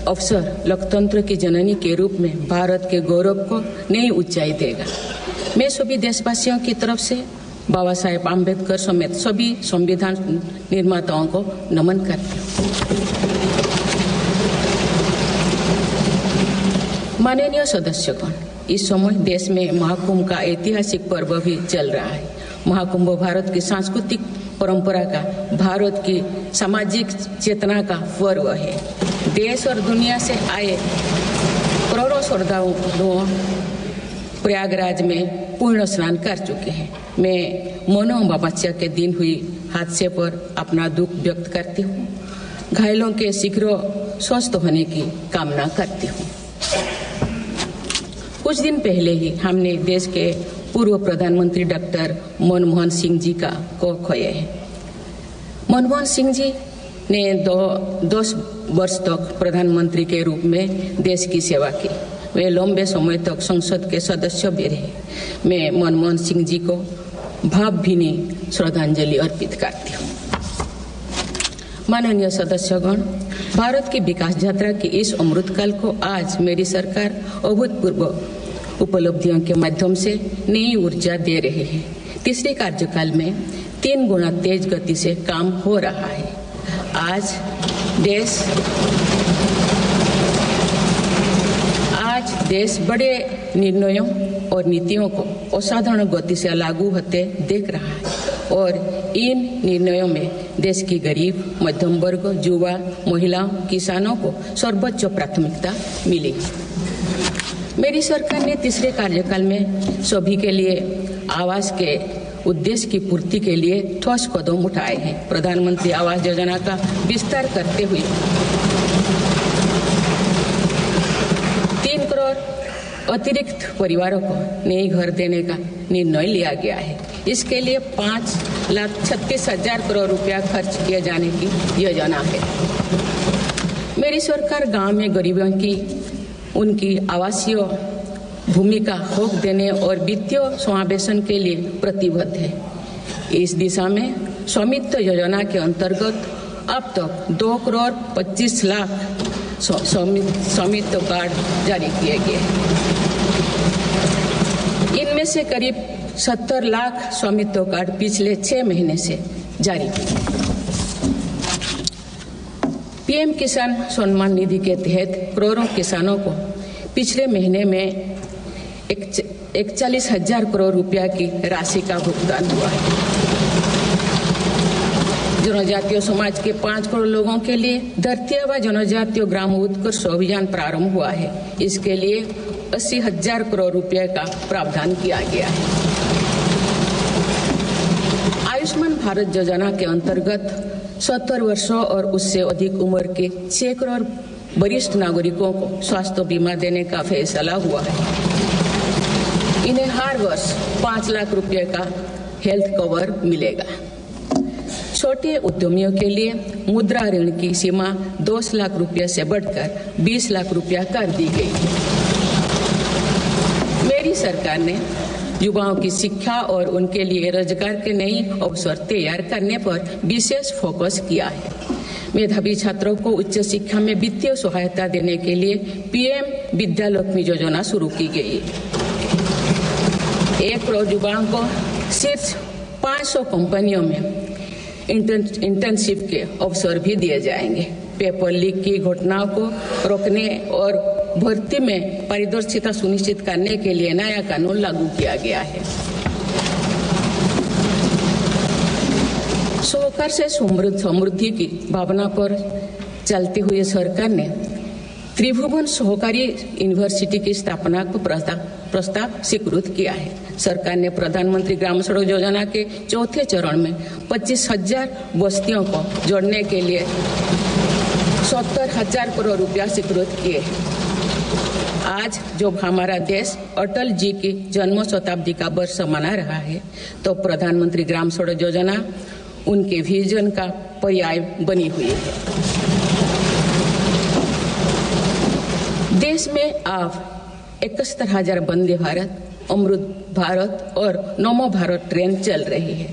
अवसर लोकतंत्र की जननी के रूप में भारत के गौरव को नई ऊंचाई देगा। मैं सभी देशवासियों की तरफ से बाबा साहेब आम्बेडकर समेत सभी संविधान निर्माताओं को नमन करती हूँ। माननीय सदस्यगण, इस समय देश में महाकुंभ का ऐतिहासिक पर्व भी चल रहा है। महाकुंभ भारत की सांस्कृतिक परंपरा का, भारत की सामाजिक चेतना का पर्व है। देश और दुनिया से आए करोड़ों श्रद्धालु प्रयागराज में पूर्ण स्नान कर चुके हैं। मैं मनो अमावस्या के दिन हुई हादसे पर अपना दुख व्यक्त करती हूँ। घायलों के शीघ्र स्वस्थ होने की कामना करती हूँ। कुछ दिन पहले ही हमने देश के पूर्व प्रधानमंत्री डॉक्टर मनमोहन सिंह जी को खोए हैं। मनमोहन सिंह जी ने 10 वर्ष तक प्रधानमंत्री के रूप में देश की सेवा की। वे लंबे समय तक संसद के सदस्य भी रहे। मैं मनमोहन सिंह जी को भावभीनी श्रद्धांजलि अर्पित करती हूँ। माननीय सदस्यगण, भारत की विकास यात्रा की इस अमृतकाल को आज मेरी सरकार अभूतपूर्व उपलब्धियों के माध्यम से नई ऊर्जा दे रही है। तीसरे कार्यकाल में 3 गुना तेज गति से काम हो रहा है। आज देश बड़े निर्णयों और नीतियों को असाधारण गति से लागू होते देख रहा है और इन निर्णयों में देश की गरीब, मध्यम वर्ग, युवा, महिलाओं, किसानों को सर्वोच्च प्राथमिकता मिली। मेरी सरकार ने तीसरे कार्यकाल में सभी के लिए आवास के उद्देश्य की पूर्ति के लिए ठोस कदम उठाए हैं। प्रधानमंत्री आवास योजना का विस्तार करते हुए 3 करोड़ अतिरिक्त परिवारों को नए घर देने का निर्णय लिया गया है। इसके लिए 5,36,000 करोड़ रुपया खर्च किए जाने की योजना है। मेरी सरकार गांव में गरीबों की उनकी आवासीय भूमि का हक देने और वित्तीय समावेशन के लिए प्रतिबद्ध है। इस दिशा में स्वामित्व योजना के अंतर्गत अब तक 2 करोड़ 25 लाख स्वामित्व कार्ड जारी किए गए हैं। इनमें से करीब 70 लाख स्वामित्व कार्ड पिछले 6 महीने से जारी किए। पीएम किसान सम्मान निधि के तहत करोड़ों किसानों को पिछले महीने में 41,000 करोड़ रुपया की राशि का भुगतान हुआ है। जनजातीय समाज के 5 करोड़ लोगों के लिए धरती व जनजातीय ग्राम उत्कर्ष अभियान प्रारंभ हुआ है। इसके लिए 80,000 करोड़ रुपए का प्रावधान किया गया है। आयुष्मान भारत योजना के अंतर्गत 70 वर्षों और उससे अधिक उम्र के 6 करोड़ वरिष्ठ नागरिकों को स्वास्थ्य बीमा देने का फैसला हुआ है। इन्हें हर वर्ष 5 लाख रुपए का हेल्थ कवर मिलेगा। छोटे उद्यमियों के लिए मुद्रा ऋण की सीमा 10 लाख रुपए से बढ़कर 20 लाख रुपया कर दी गई है। मेरी सरकार ने युवाओं की शिक्षा और उनके लिए रोजगार के नए अवसर तैयार करने पर विशेष फोकस किया है। मेधावी छात्रों को उच्च शिक्षा में वित्तीय सहायता देने के लिए पीएम विद्यालक्ष्मी योजना शुरू की गई है। 1 करोड़ युवाओं को शीर्ष 500 कंपनियों में इंटर्नशिप के अवसर भी दिए जाएंगे। पेपर लीक की घटनाओं को रोकने और भर्ती में पारदर्शिता सुनिश्चित करने के लिए नया कानून लागू किया गया है। सहकार से समृद्धि की भावना पर चलते हुए सरकार ने त्रिभुवन सहकारी यूनिवर्सिटी की स्थापना को प्रस्ताव स्वीकृत किया है। सरकार ने प्रधानमंत्री ग्राम सड़क योजना के 4थे चरण में 25,000 बस्तियों को जोड़ने के लिए 70,000 करोड़ रुपया स्वीकृत किए हैं। आज जब हमारा देश अटल जी की जन्म शताब्दी का वर्ष मना रहा है, तो प्रधानमंत्री ग्राम सड़क योजना उनके विजन का पर्याय बनी हुई है। देश में अब 71,000 वंदे भारत, अमृत भारत और नमो भारत ट्रेन चल रही है,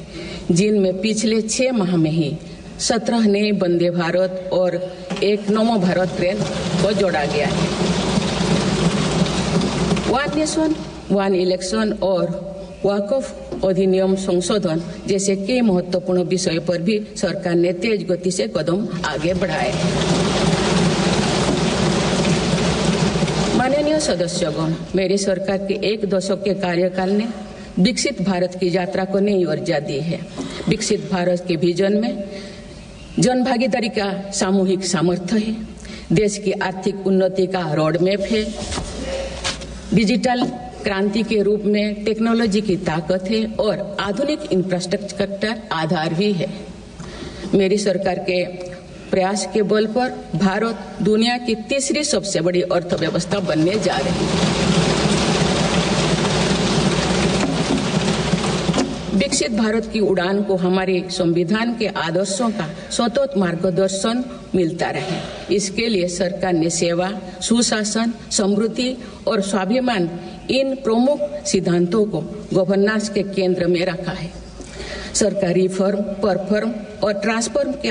जिनमें पिछले 6 माह में ही 17 नए वंदे भारत और 1 नमो भारत ट्रेन को जोड़ा गया है। वन नेशन वन इलेक्शन और वक्फ अधिनियम संशोधन जैसे कई महत्वपूर्ण विषय पर भी सरकार ने तेज गति से कदम आगे बढ़ाए हैं। माननीय सदस्यगण, मेरी सरकार के एक दशक के कार्यकाल ने विकसित भारत की यात्रा को नई ऊर्जा दी है। विकसित भारत के विजन में जन भागीदारी का सामूहिक सामर्थ्य है, देश की आर्थिक उन्नति का रोड मैप है, डिजिटल क्रांति के रूप में टेक्नोलॉजी की ताकत है और आधुनिक इंफ्रास्ट्रक्चर आधार भी है। मेरी सरकार के प्रयास के बल पर भारत दुनिया की तीसरी सबसे बड़ी अर्थव्यवस्था बनने जा रही है। विकसित भारत की उड़ान को हमारे संविधान के आदर्शों का सतत मार्गदर्शन मिलता रहे, इसके लिए सरकार ने सेवा, सुशासन, समृद्धि और स्वाभिमान इन प्रमुख सिद्धांतों को गवर्नेंस के केंद्र में रखा है। सरकार रिफॉर्म, परफॉर्म और ट्रांसफॉर्म के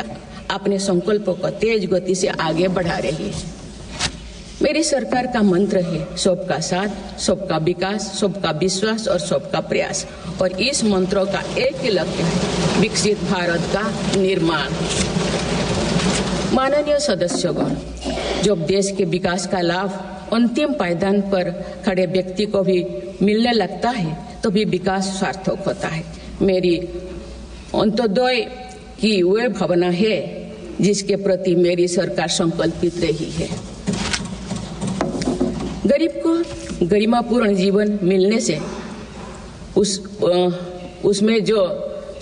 अपने संकल्पों को तेज गति से आगे बढ़ा रही है। मेरी सरकार का मंत्र है सबका साथ, सबका विकास, सबका विश्वास और सबका प्रयास, और इस मंत्रों का एक ही लक्ष्य है, विकसित भारत का निर्माण। माननीय सदस्यगण, जब देश के विकास का लाभ अंतिम पायदान पर खड़े व्यक्ति को भी मिलने लगता है तो भी विकास सार्थक होता है। मेरी अंत्योदय की वह भावना है जिसके प्रति मेरी सरकार संकल्पित रही है। गरीब को गरिमापूर्ण जीवन मिलने से उसमें जो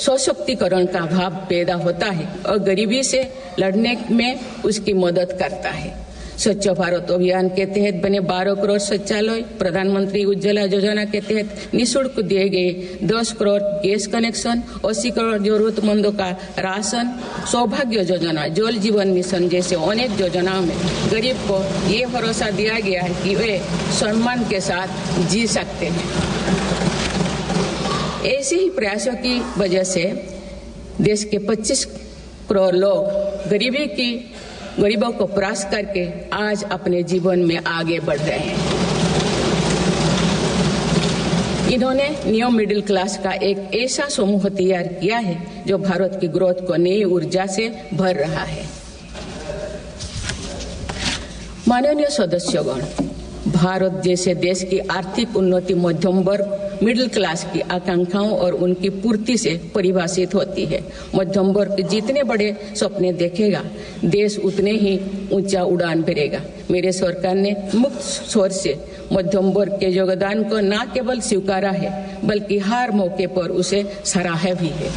सशक्तिकरण का भाव पैदा होता है और गरीबी से लड़ने में उसकी मदद करता है। स्वच्छ भारत अभियान के तहत बने 12 करोड़ शौचालय, प्रधानमंत्री उज्ज्वला योजना के तहत निःशुल्क दिए गए 10 करोड़ गैस कनेक्शन, 80 करोड़ जरूरतमंदों का राशन, सौभाग्य योजना, जल जीवन मिशन जैसे अनेक योजनाओं में गरीब को ये भरोसा दिया गया है कि वे सम्मान के साथ जी सकते हैं। ऐसे ही प्रयासों की वजह से देश के 25 करोड़ लोग गरीबों को परास्त करके आज अपने जीवन में आगे बढ़ रहे हैं। इन्होंने न्यू मिडिल क्लास का एक ऐसा समूह तैयार किया है जो भारत की ग्रोथ को नई ऊर्जा से भर रहा है। माननीय सदस्यगण, भारत जैसे देश की आर्थिक उन्नति मध्यम वर्ग मिडिल क्लास की आकांक्षाओं और उनकी पूर्ति से परिभाषित होती है। मध्यम वर्ग जितने बड़े सपने देखेगा, देश उतने ही ऊंचा उड़ान भरेगा। मेरे सरकार ने मुक्त स्वर से मध्यम वर्ग के योगदान को न केवल स्वीकारा है बल्कि हर मौके पर उसे सराहा भी है।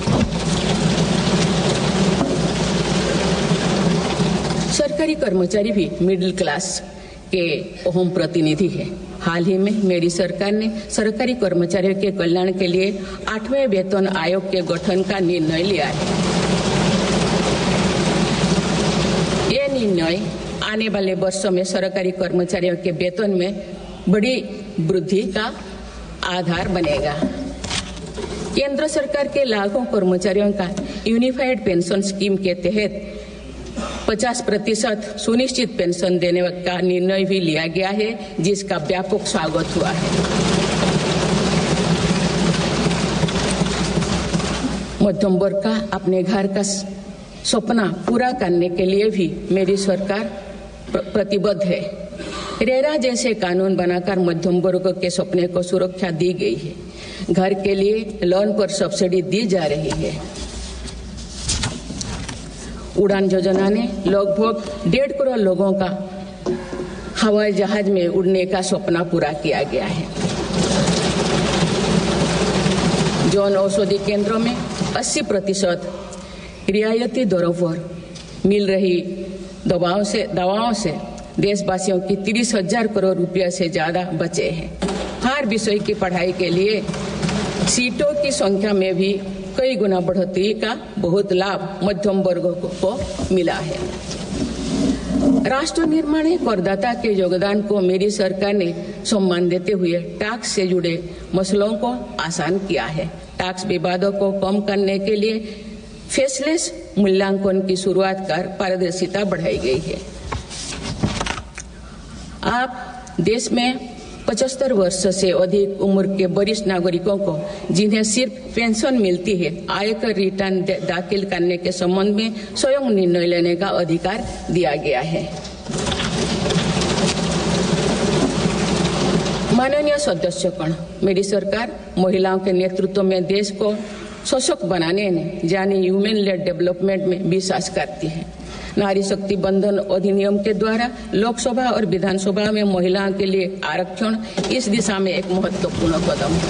सरकारी कर्मचारी भी मिडिल क्लास के अहम प्रतिनिधि है। हाल ही में मेरी सरकार ने सरकारी कर्मचारियों के कल्याण के लिए 8वें वेतन आयोग के गठन का निर्णय लिया है। ये निर्णय आने वाले वर्षों में सरकारी कर्मचारियों के वेतन में बड़ी वृद्धि का आधार बनेगा। केंद्र सरकार के लाखों कर्मचारियों का यूनिफाइड पेंशन स्कीम के तहत 50% सुनिश्चित पेंशन देने का निर्णय भी लिया गया है, जिसका व्यापक स्वागत हुआ है। मध्यम वर्ग का अपने घर का सपना पूरा करने के लिए भी मेरी सरकार प्रतिबद्ध है। रेरा जैसे कानून बनाकर मध्यम वर्ग के सपने को सुरक्षा दी गई है। घर के लिए लोन पर सब्सिडी दी जा रही है। उड़ान योजना ने लगभग 1.5 करोड़ लोगों का हवाई जहाज में उड़ने का सपना पूरा किया गया है। जन औषधि केंद्रों में 80% रियायती दरों पर मिल रही दवाओं से देशवासियों की 30,000 करोड़ रुपया से ज्यादा बचे हैं। हर विषय की पढ़ाई के लिए सीटों की संख्या में भी कई गुना बढ़ोतरी का बहुत लाभ मध्यम वर्ग को मिला है। राष्ट्र निर्माण में करदाता के योगदान को मेरी सरकार ने सम्मान देते हुए टैक्स से जुड़े मसलों को आसान किया है। टैक्स विवादों को कम करने के लिए फेसलेस मूल्यांकन की शुरुआत कर पारदर्शिता बढ़ाई गई है। आप देश में 75 वर्ष से अधिक उम्र के वरिष्ठ नागरिकों को जिन्हें सिर्फ पेंशन मिलती है, आयकर रिटर्न दाखिल करने के संबंध में स्वयं निर्णय लेने का अधिकार दिया गया है। माननीय सदस्यगण, मेरी सरकार महिलाओं के नेतृत्व में देश को सशक्त बनाने में यानी ह्यूमन लेड डेवलपमेंट में विश्वास करती है। नारी शक्ति बंधन अधिनियम के द्वारा लोकसभा और विधानसभा में महिलाओं के लिए आरक्षण इस दिशा में एक महत्वपूर्ण कदम है।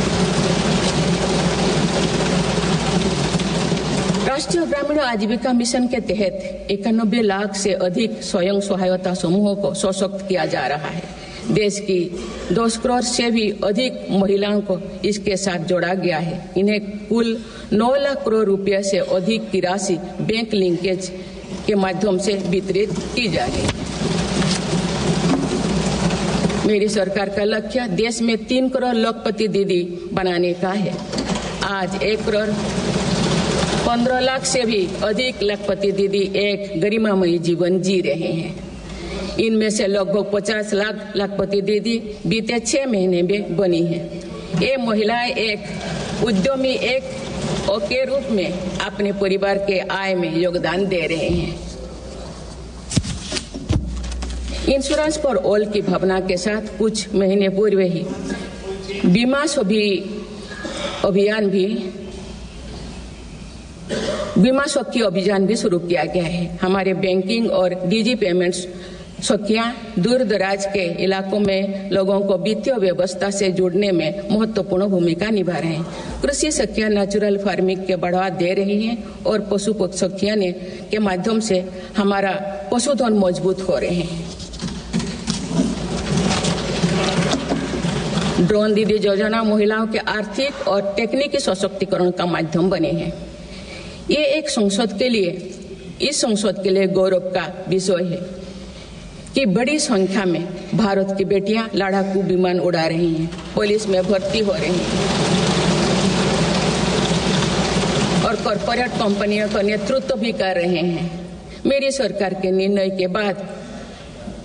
राष्ट्रीय ग्रामीण आजीविका मिशन के तहत 91 लाख से अधिक स्वयं सहायता समूहों को सशक्त किया जा रहा है। देश की 2 करोड़ से भी अधिक महिलाओं को इसके साथ जोड़ा गया है। इन्हें कुल 9 लाख करोड़ रुपए से अधिक की राशि बैंक लिंकेज के माध्यम से वितरित की जा रही है। मेरी सरकार का लक्ष्य देश में 3 करोड़ लखपति दीदी बनाने का है। आज 1 करोड़ 15 लाख से भी अधिक लखपति दीदी एक गरिमामयी जीवन जी रहे हैं। इनमें से लगभग 50 लाख लखपति दीदी बीते 6 महीने में बनी है। ये महिलाएं एक उद्यमी के रूप में अपने परिवार के आय में योगदान दे रहे हैं। इंश्योरेंस फॉर ऑल की भावना के साथ कुछ महीने पूर्व ही बीमा सखी अभियान भी शुरू किया गया है। हमारे बैंकिंग और डिजी पेमेंट्स सखियां दूर दराज के इलाकों में लोगों को वित्तीय व्यवस्था से जुड़ने में महत्वपूर्ण भूमिका निभा रहे हैं। कृषि सखियां नेचुरल फार्मिंग के बढ़ावा दे रही हैं और पशु सखियां के माध्यम से हमारा पशुधन मजबूत हो रहे हैं। ड्रोन दीदी योजना महिलाओं के आर्थिक और तकनीकी सशक्तिकरण का माध्यम बने हैं। ये इस संसद के लिए गौरव का विषय है कि बड़ी संख्या में भारत की बेटियां लड़ाकू विमान उड़ा रही हैं, पुलिस में भर्ती हो रही हैं और कॉरपोरेट कंपनियों का नेतृत्व भी कर रहे हैं। मेरी सरकार के निर्णय के बाद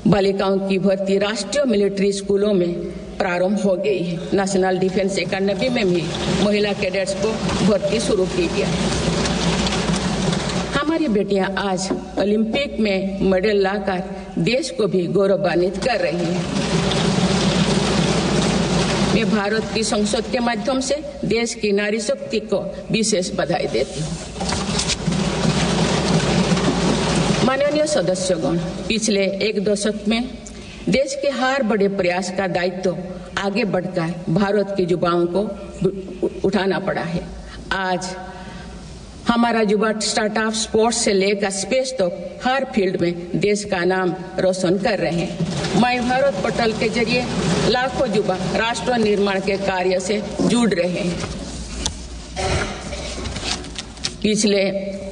बालिकाओं की भर्ती राष्ट्रीय मिलिट्री स्कूलों में प्रारंभ हो गई है। नेशनल डिफेंस एकेडमी में भी महिला कैडेट्स को भर्ती शुरू की गई है। हमारी बेटियां आज ओलंपिक में मेडल लाकर देश को भी गौरवान्वित कर रही हैं। मैं भारत की संसद के माध्यम से देश की नारी शक्ति को विशेष बधाई देती हूँ। माननीय सदस्यगण, पिछले 1 दशक में देश के हर बड़े प्रयास का दायित्व आगे बढ़कर भारत के युवाओं को उठाना पड़ा है। आज हमारा युवा स्टार्टअप स्पोर्ट्स से लेकर स्पेस तक हर फील्ड में देश का नाम रोशन कर रहे हैं। माय भारत पोर्टल के जरिए लाखों युवा राष्ट्र निर्माण के कार्य से जुड़ रहे हैं। पिछले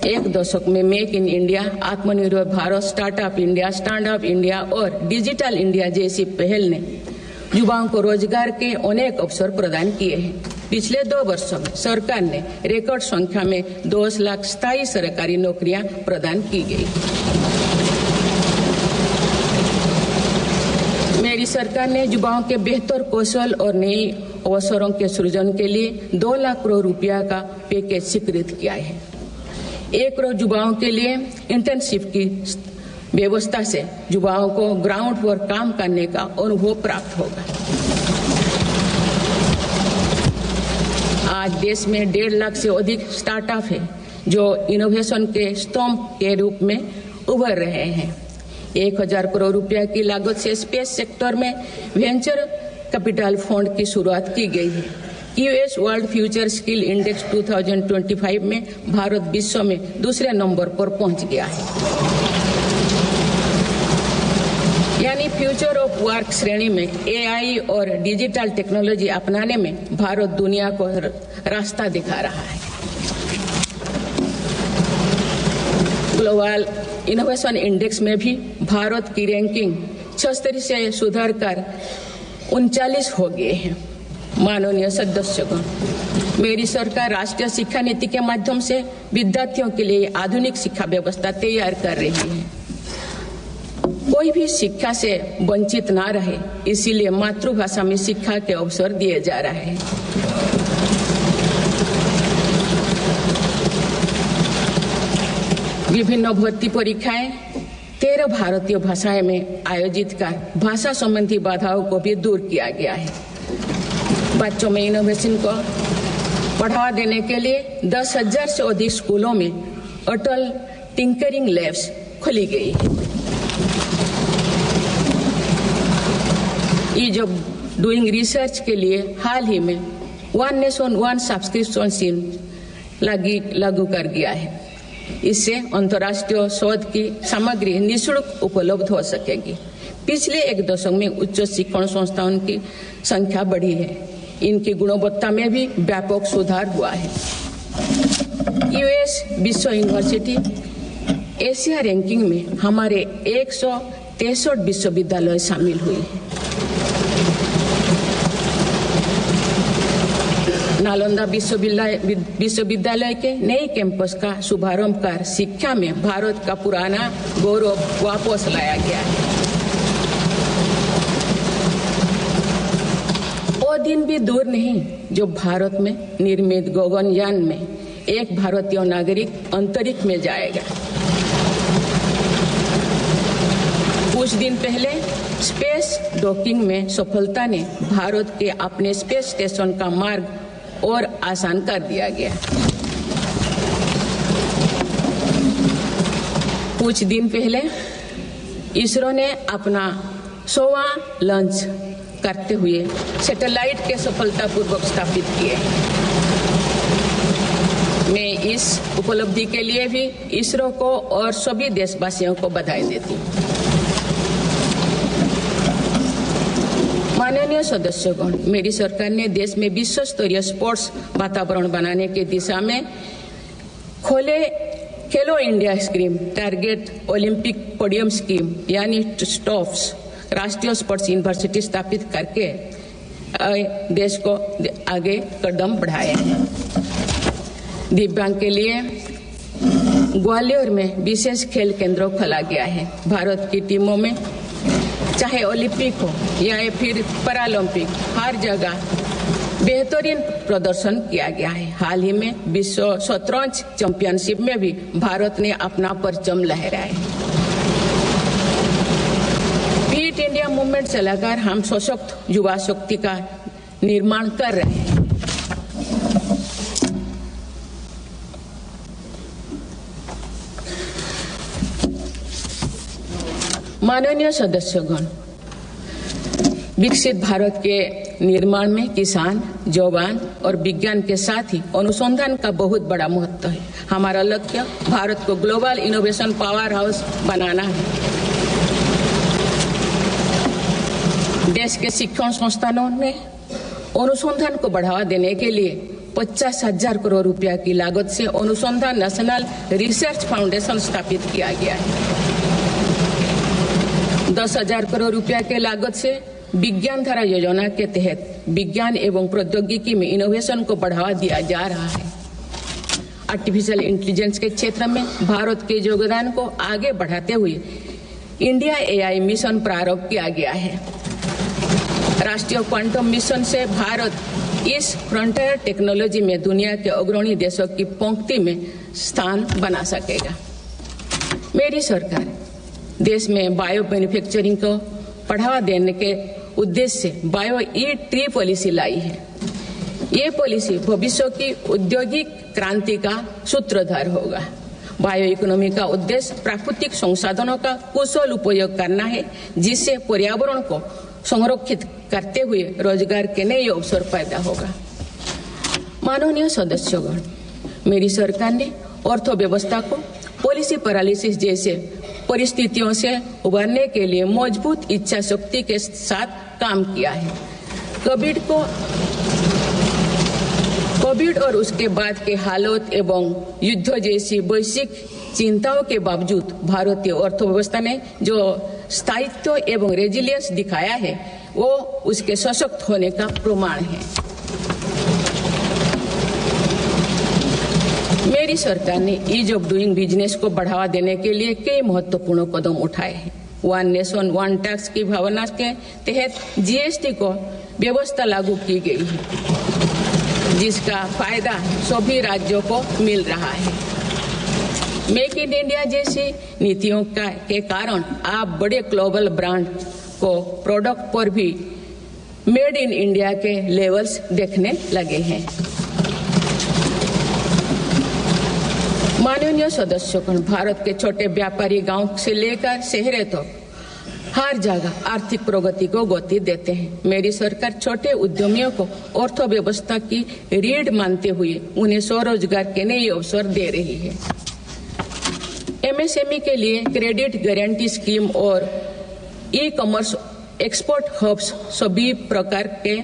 1 दशक में मेक इन इंडिया, आत्मनिर्भर Bharat, startup India, stand up India और डिजिटल इंडिया जैसी पहल ने युवाओं को रोजगार के अनेक अवसर प्रदान किए हैं। पिछले 2 वर्षों में सरकार ने रिकॉर्ड संख्या में 10 लाख स्थायी सरकारी नौकरियां प्रदान की गई। मेरी सरकार ने युवाओं के बेहतर कौशल और नए अवसरों के सृजन के लिए 2 लाख करोड़ रुपया का पैकेज स्वीकृत किया है। 1 करोड़ युवाओं के लिए इंटर्नशिप की व्यवस्था से युवाओं को ग्राउंड पर काम करने का अनुभव प्राप्त होगा। आज देश में 1.5 लाख से अधिक स्टार्टअप है जो इनोवेशन के स्तंभ के रूप में उभर रहे हैं। 1000 करोड़ रुपया की लागत से स्पेस सेक्टर में वेंचर कैपिटल फंड की शुरुआत की गई है। US world future skill index 2025 में भारत विश्व में दूसरे नंबर पर पहुंच गया है। यानी फ्यूचर ऑफ वर्क श्रेणी में एआई और डिजिटल टेक्नोलॉजी अपनाने में भारत दुनिया को रास्ता दिखा रहा है। ग्लोबल इनोवेशन इंडेक्स में भी भारत की रैंकिंग 76 से सुधरकर 39 हो गए हैं। माननीय सदस्यगण, मेरी सरकार राष्ट्रीय शिक्षा नीति के माध्यम से विद्यार्थियों के लिए आधुनिक शिक्षा व्यवस्था तैयार कर रही है। कोई भी शिक्षा से वंचित ना रहे, इसीलिए मातृभाषा में शिक्षा के अवसर दिए जा रहे हैं। विभिन्न भर्ती परीक्षाएं 13 भारतीय भाषाएं में आयोजित कर भाषा संबंधी बाधाओं को भी दूर किया गया है। बच्चों में इनोवेशन को बढ़ावा देने के लिए 10,000 से अधिक स्कूलों में अटल टिंकरिंग लैब्स खोली गई है। ईज ऑफ डूइंग रिसर्च के लिए हाल ही में one nation one subscription scheme लागू कर दिया है। इससे अंतर्राष्ट्रीय शोध की सामग्री निःशुल्क उपलब्ध हो सकेगी। पिछले एक दशक में उच्च शिक्षण संस्थानों की संख्या बढ़ी है। इनकी गुणवत्ता में भी व्यापक सुधार हुआ है। यूएस विश्व यूनिवर्सिटी एशिया रैंकिंग में हमारे 163 विश्वविद्यालय शामिल हुए हैं। नालंदा विश्वविद्यालय के नए कैंपस का शुभारंभ कर शिक्षा में भारत का पुराना गौरव वापस लाया गया है। वो दिन भी दूर नहीं जो भारत में निर्मित गगनयान में एक भारतीय नागरिक अंतरिक्ष में जाएगा। कुछ दिन पहले स्पेस डॉकिंग में सफलता ने भारत के अपने स्पेस स्टेशन का मार्ग और आसान कर दिया गया। कुछ दिन पहले इसरो ने अपना 100वां लॉन्च करते हुए सैटेलाइट के सफलतापूर्वक स्थापित किए। मैं इस उपलब्धि के लिए भी इसरो को और सभी देशवासियों को बधाई देती हूँ। माननीय सदस्यगण, मेरी सरकार ने देश में विश्व स्तरीय स्पोर्ट्स वातावरण बनाने की दिशा में खोले खेलो India scheme, target Olympic podium scheme यानी स्टॉप्स राष्ट्रीय स्पोर्ट्स यूनिवर्सिटी स्थापित करके देश को आगे कदम बढ़ाए हैं। दिव्यांग के लिए ग्वालियर में विशेष खेल केंद्र खोला गया है। भारत की टीमों में चाहे ओलंपिक हो या फिर पैरालंपिक, हर जगह बेहतरीन प्रदर्शन किया गया है। हाल ही में विश्व शतरंज चैंपियनशिप में भी भारत ने अपना परचम लहराया। फिट इंडिया मूवमेंट चलाकर हम सशक्त युवा शक्ति का निर्माण कर रहे हैं। माननीय सदस्यगण, विकसित भारत के निर्माण में किसान, जवान और विज्ञान के साथ ही अनुसंधान का बहुत बड़ा महत्व है। हमारा लक्ष्य भारत को ग्लोबल इनोवेशन पावर हाउस बनाना है। देश के शिक्षण संस्थानों में अनुसंधान को बढ़ावा देने के लिए 50,000 करोड़ रुपया की लागत से अनुसंधान नेशनल रिसर्च फाउंडेशन स्थापित किया गया है। 10,000 करोड़ रुपया के लागत से विज्ञान धारा योजना के तहत विज्ञान एवं प्रौद्योगिकी में इनोवेशन को बढ़ावा दिया जा रहा है। आर्टिफिशियल इंटेलिजेंस के क्षेत्र में भारत के योगदान को आगे बढ़ाते हुए इंडिया एआई मिशन प्रारंभ किया गया है। राष्ट्रीय क्वांटम मिशन से भारत इस फ्रंटियर टेक्नोलॉजी में दुनिया के अग्रणी देशों की पंक्ति में स्थान बना सकेगा। मेरी सरकार देश में बायो मैन्युफैक्चरिंग को बढ़ावा देने के उद्देश्य से बायो ई-ट्री पॉलिसी लाई है। ये पॉलिसी भविष्य की औद्योगिक क्रांति का सूत्रधार होगा। बायो इकोनॉमी का उद्देश्य प्राकृतिक संसाधनों का कुशल उपयोग करना है, जिससे पर्यावरण को संरक्षित करते हुए रोजगार के नए अवसर पैदा होगा। माननीय सदस्यगण, मेरी सरकार ने अर्थव्यवस्था को पॉलिसी पैरालिसिस जैसे परिस्थितियों से उबरने के लिए मजबूत इच्छा शक्ति के साथ काम किया है। कोविड और उसके बाद के हालात एवं युद्ध जैसी वैश्विक चिंताओं के बावजूद भारतीय अर्थव्यवस्था ने जो स्थायित्व एवं रेजिलियंस दिखाया है, वो उसके सशक्त होने का प्रमाण है। मेरी सरकार ने ईज ऑफ डूइंग बिजनेस को बढ़ावा देने के लिए कई महत्वपूर्ण कदम उठाए हैं। वन नेशन वन टैक्स की भावना के तहत जीएसटी को व्यवस्था लागू की गई है, जिसका फायदा सभी राज्यों को मिल रहा है। मेक इन इंडिया जैसी नीतियों के कारण आप बड़े ग्लोबल ब्रांड को प्रोडक्ट पर भी मेड इन इंडिया के लेवल्स देखने लगे हैं। माननीय सदस्यगण, भारत के छोटे व्यापारी गांव से लेकर शहरों तक हर जगह आर्थिक प्रगति को गति देते हैं। मेरी सरकार छोटे उद्यमियों को अर्थव्यवस्था की रीढ़ मानते हुए उन्हें स्वरोजगार के नए अवसर दे रही है। एमएसएमई के लिए क्रेडिट गारंटी स्कीम और ई कॉमर्स एक्सपोर्ट हब्स सभी प्रकार के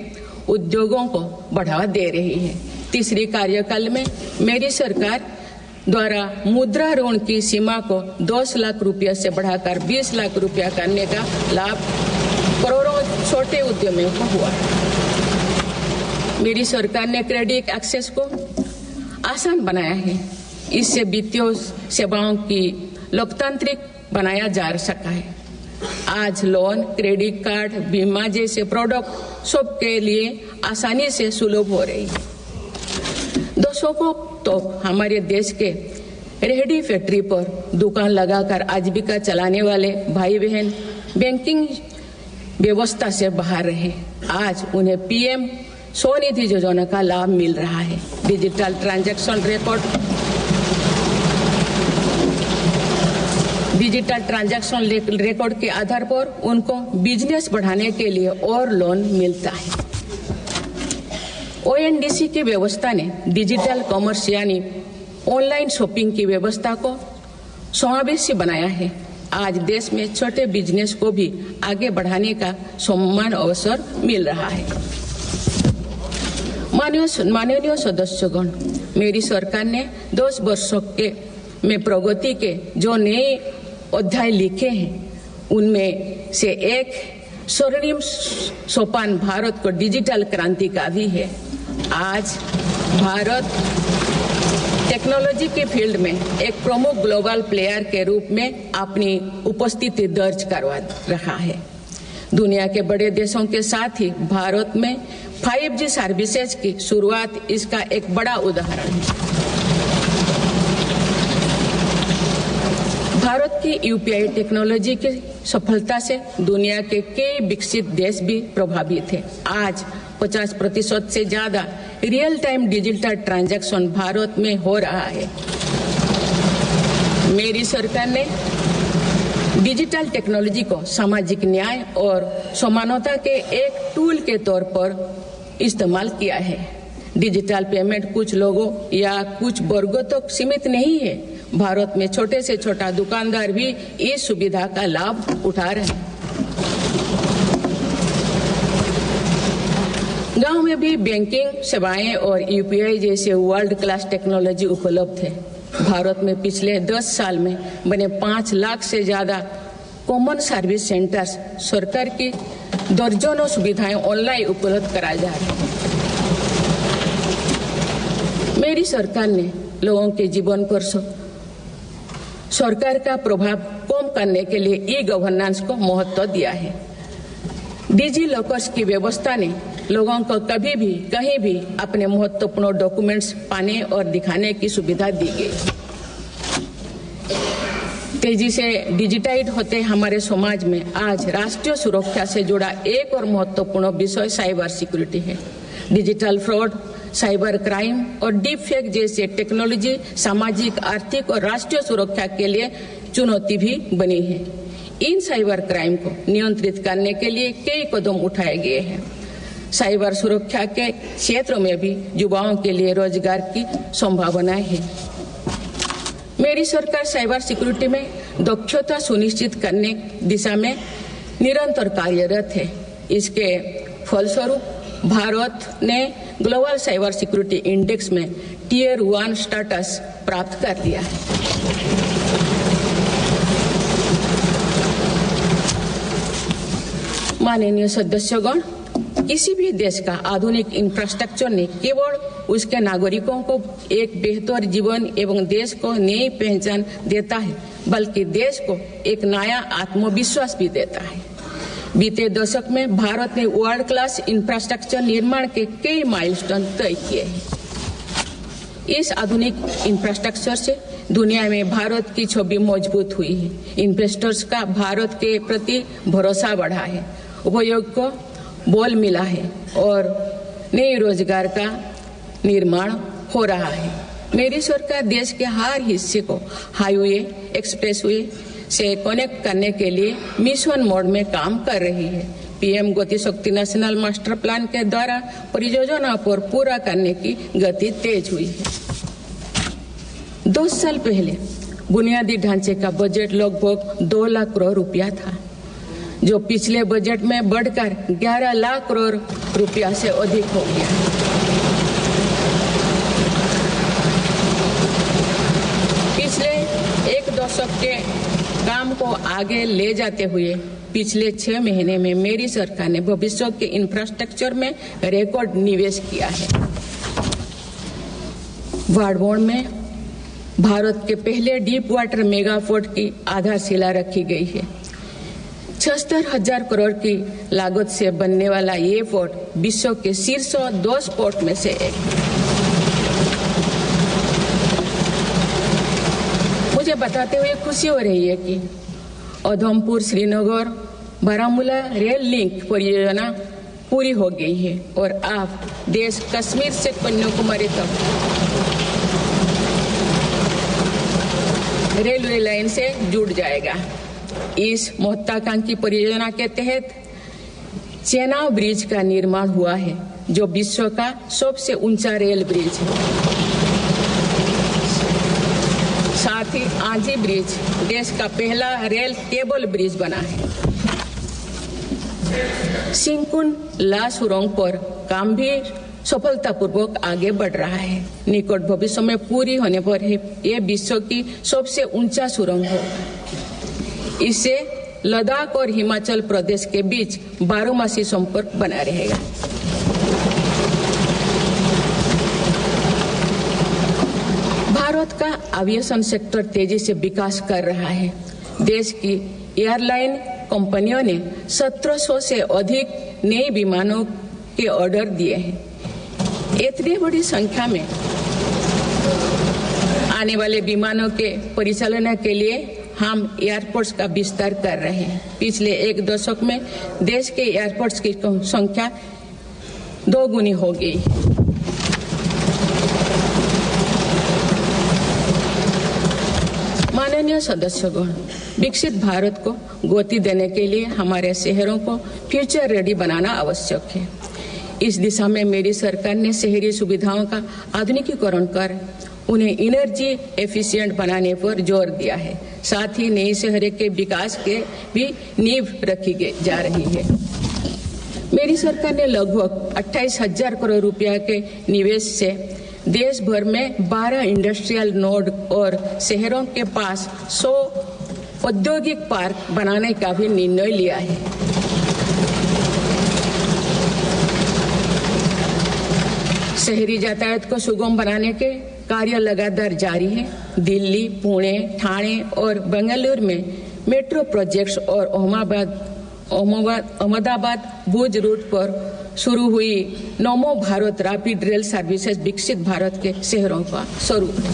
उद्योगों को बढ़ावा दे रही है। तीसरी कार्यकाल में मेरी सरकार द्वारा मुद्रा ऋण की सीमा को 10 लाख रुपये से बढ़ाकर 20 लाख रुपया करने का लाभ करोड़ों छोटे उद्यमियों को हुआ। मेरी सरकार ने क्रेडिट एक्सेस को आसान बनाया है। इससे वित्तीय सेवाओं की लोकतांत्रिक बनाया जा सका है। आज लोन, क्रेडिट कार्ड, बीमा जैसे प्रोडक्ट सबके लिए आसानी से सुलभ हो रही है। दशकों तो हमारे देश के रेहड़ी फैक्ट्री पर दुकान लगाकर आजीविका चलाने वाले भाई बहन बैंकिंग व्यवस्था से बाहर रहे। आज उन्हें पीएम स्वनिधि योजना का लाभ मिल रहा है। डिजिटल ट्रांजैक्शन रिकॉर्ड के आधार पर उनको बिजनेस बढ़ाने के लिए और लोन मिलता है। ओएनडीसी की व्यवस्था ने डिजिटल कॉमर्स यानी ऑनलाइन शॉपिंग की व्यवस्था को समावेशी बनाया है। आज देश में छोटे बिजनेस को भी आगे बढ़ाने का समान अवसर मिल रहा है। माननीय सदस्यगण, मेरी सरकार ने 10 वर्षों में प्रगति के जो नए अध्याय लिखे हैं, उनमें से एक स्वर्णिम सोपान भारत को डिजिटल क्रांति का भी है। आज भारत टेक्नोलॉजी के फील्ड में एक प्रमुख ग्लोबल प्लेयर के रूप में अपनी उपस्थिति दर्ज करवा रहा है। दुनिया के बड़े देशों के साथ ही भारत में 5G सर्विसेज की शुरुआत इसका एक बड़ा उदाहरण है। भारत की यूपीआई टेक्नोलॉजी की सफलता से दुनिया के कई विकसित देश भी प्रभावित हैं। आज 50% से ज्यादा real time digital transaction Bharat में हो रहा है। मेरी सरकार ने डिजिटल टेक्नोलॉजी को सामाजिक न्याय और समानता के एक टूल के तौर पर इस्तेमाल किया है। डिजिटल पेमेंट कुछ लोगों या कुछ वर्गों तक सीमित नहीं है। भारत में छोटे से छोटा दुकानदार भी इस सुविधा का लाभ उठा रहे हैं। गांव में भी बैंकिंग सेवाएं और यूपीआई जैसे वर्ल्ड क्लास टेक्नोलॉजी उपलब्ध है। भारत में पिछले 10 साल में बने 5 लाख से ज्यादा कॉमन सर्विस सेंटर्स सरकार की दर्जनों सुविधाएं ऑनलाइन उपलब्ध कराई जा रही है। मेरी सरकार ने लोगों के जीवन पर सरकार का प्रभाव कम करने के लिए ई गवर्नेंस को महत्व दिया है। डिजी लॉकर्स की व्यवस्था ने लोगों को कभी भी कहीं भी अपने महत्वपूर्ण डॉक्यूमेंट्स पाने और दिखाने की सुविधा दी गई। तेजी से डिजिटाइज होते हमारे समाज में आज राष्ट्रीय सुरक्षा से जुड़ा एक और महत्वपूर्ण विषय साइबर सिक्योरिटी है। डिजिटल फ्रॉड, साइबर क्राइम और डीप फेक जैसे टेक्नोलॉजी सामाजिक, आर्थिक और राष्ट्रीय सुरक्षा के लिए चुनौती भी बनी है। इन साइबर क्राइम को नियंत्रित करने के लिए कई कदम उठाए गए हैं। साइबर सुरक्षा के क्षेत्रों में भी युवाओं के लिए रोजगार की संभावनाएं हैं। मेरी सरकार साइबर सिक्योरिटी में दक्षता सुनिश्चित करने दिशा में निरंतर कार्यरत है। इसके फलस्वरूप भारत ने ग्लोबल साइबर सिक्योरिटी इंडेक्स में Tier 1 स्टेटस प्राप्त कर लिया है। माननीय सदस्यगण, किसी भी देश का आधुनिक इंफ्रास्ट्रक्चर ने केवल उसके नागरिकों को एक बेहतर जीवन एवं देश को नई पहचान देता है, बल्कि देश को एक नया आत्मविश्वास भी देता है। बीते दशक में भारत ने वर्ल्ड क्लास इंफ्रास्ट्रक्चर निर्माण के कई माइलस्टोन तय किए हैं। इस आधुनिक इंफ्रास्ट्रक्चर से दुनिया में भारत की छवि मजबूत हुई है। इन्वेस्टर्स का भारत के प्रति भरोसा बढ़ा है, उपयोग को बल मिला है और नए रोजगार का निर्माण हो रहा है। मेरी सरकार देश के हर हिस्से को हाईवे, एक्सप्रेसवे से कनेक्ट करने के लिए मिशन मोड में काम कर रही है। पीएम गति शक्ति नेशनल मास्टर प्लान के द्वारा परियोजना पर पूरा करने की गति तेज हुई है। 2 साल पहले बुनियादी ढांचे का बजट लगभग 2 लाख करोड़ रुपया था, जो पिछले बजट में बढ़कर 11 लाख करोड़ रुपया से अधिक हो गया। पिछले एक दशक के काम को आगे ले जाते हुए पिछले 6 महीने में मेरी सरकार ने भविष्य के इंफ्रास्ट्रक्चर में रिकॉर्ड निवेश किया है। वाडवोन में भारत के पहले डीप वाटर मेगा पोर्ट की आधारशिला रखी गई है। 76,000 करोड़ की लागत से बनने वाला ये पोर्ट विश्व के शीर्ष 10 पोर्ट में से एक है। मुझे बताते हुए खुशी हो रही है कि उधमपुर श्रीनगर बारामूला रेल लिंक परियोजना पूरी हो गई है और अब देश कश्मीर से कन्याकुमारी तक रेलवे लाइन से जुड़ जाएगा। इस महत्वाकांक्षी परियोजना के तहत चेनाब ब्रिज का निर्माण हुआ है, जो विश्व का सबसे ऊंचा रेल ब्रिज है। साथ ही आंधी ब्रिज देश का पहला रेल केबल ब्रिज बना है। सिंकुन ला सुरंग पर काम भी सफलतापूर्वक आगे बढ़ रहा है। निकट भविष्य में पूरी होने पर यह विश्व की सबसे ऊंचा सुरंग होगा। इससे लद्दाख और हिमाचल प्रदेश के बीच 12मासी संपर्क बना रहेगा। भारत का एविएशन सेक्टर तेजी से विकास कर रहा है। देश की एयरलाइन कंपनियों ने 1700 से अधिक नए विमानों के ऑर्डर दिए हैं। इतनी बड़ी संख्या में आने वाले विमानों के परिचालन के लिए हम एयरपोर्ट्स का विस्तार कर रहे हैं। पिछले एक दशक में देश के एयरपोर्ट्स की संख्या 2 गुनी हो गई। माननीय सदस्यगण, विकसित भारत को गति देने के लिए हमारे शहरों को फ्यूचर रेडी बनाना आवश्यक है। इस दिशा में मेरी सरकार ने शहरी सुविधाओं का आधुनिकीकरण कर उन्हें एनर्जी एफिशिएंट बनाने पर जोर दिया है। साथ ही नई शहरों के विकास के भी नींव रखी जा रही है। मेरी सरकार ने लगभग 28,000 करोड़ रुपया के निवेश से देश भर में 12 इंडस्ट्रियल नोड और शहरों के पास 100 औद्योगिक पार्क बनाने का भी निर्णय लिया है। शहरी यातायात को सुगम बनाने के कार्य लगातार जारी है। दिल्ली, पुणे, ठाणे और बेंगलुरु में मेट्रो प्रोजेक्ट्स और अहमदाबाद भुज रूट पर शुरू हुई नमो भारत रैपिड रेल सर्विसेज विकसित भारत के शहरों का स्वरूप है।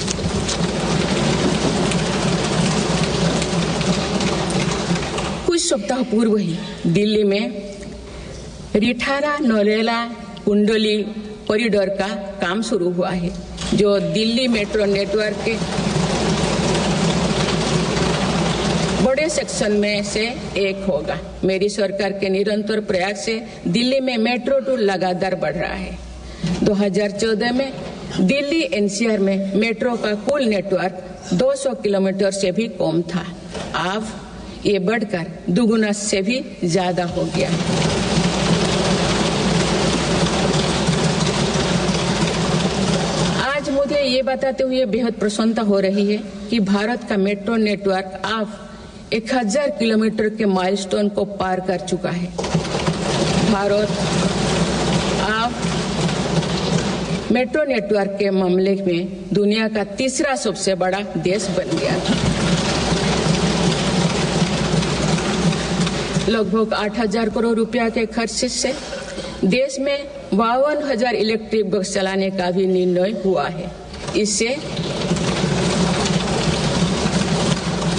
कुछ सप्ताह पूर्व ही दिल्ली में रिठारा नरेला कुंडली कॉरिडोर का काम शुरू हुआ है, जो दिल्ली मेट्रो नेटवर्क के बड़े सेक्शन में से एक होगा। मेरी सरकार के निरंतर प्रयास से दिल्ली में मेट्रो टूर लगातार बढ़ रहा है। 2014 में दिल्ली एनसीआर में मेट्रो का कुल नेटवर्क 200 किलोमीटर से भी कम था। अब ये बढ़कर दुगुना से भी ज्यादा हो गया है। आज मुझे ये बताते हुए बेहद प्रसन्नता हो रही है कि भारत का मेट्रो नेटवर्क अब 1000 किलोमीटर के माइलस्टोन को पार कर चुका है। भारत अब मेट्रो नेटवर्क के मामले में दुनिया का तीसरा सबसे बड़ा देश बन गया है। लगभग 8,000 करोड़ रुपया के खर्च से देश में 52,000 इलेक्ट्रिक बस चलाने का भी निर्णय हुआ है। इससे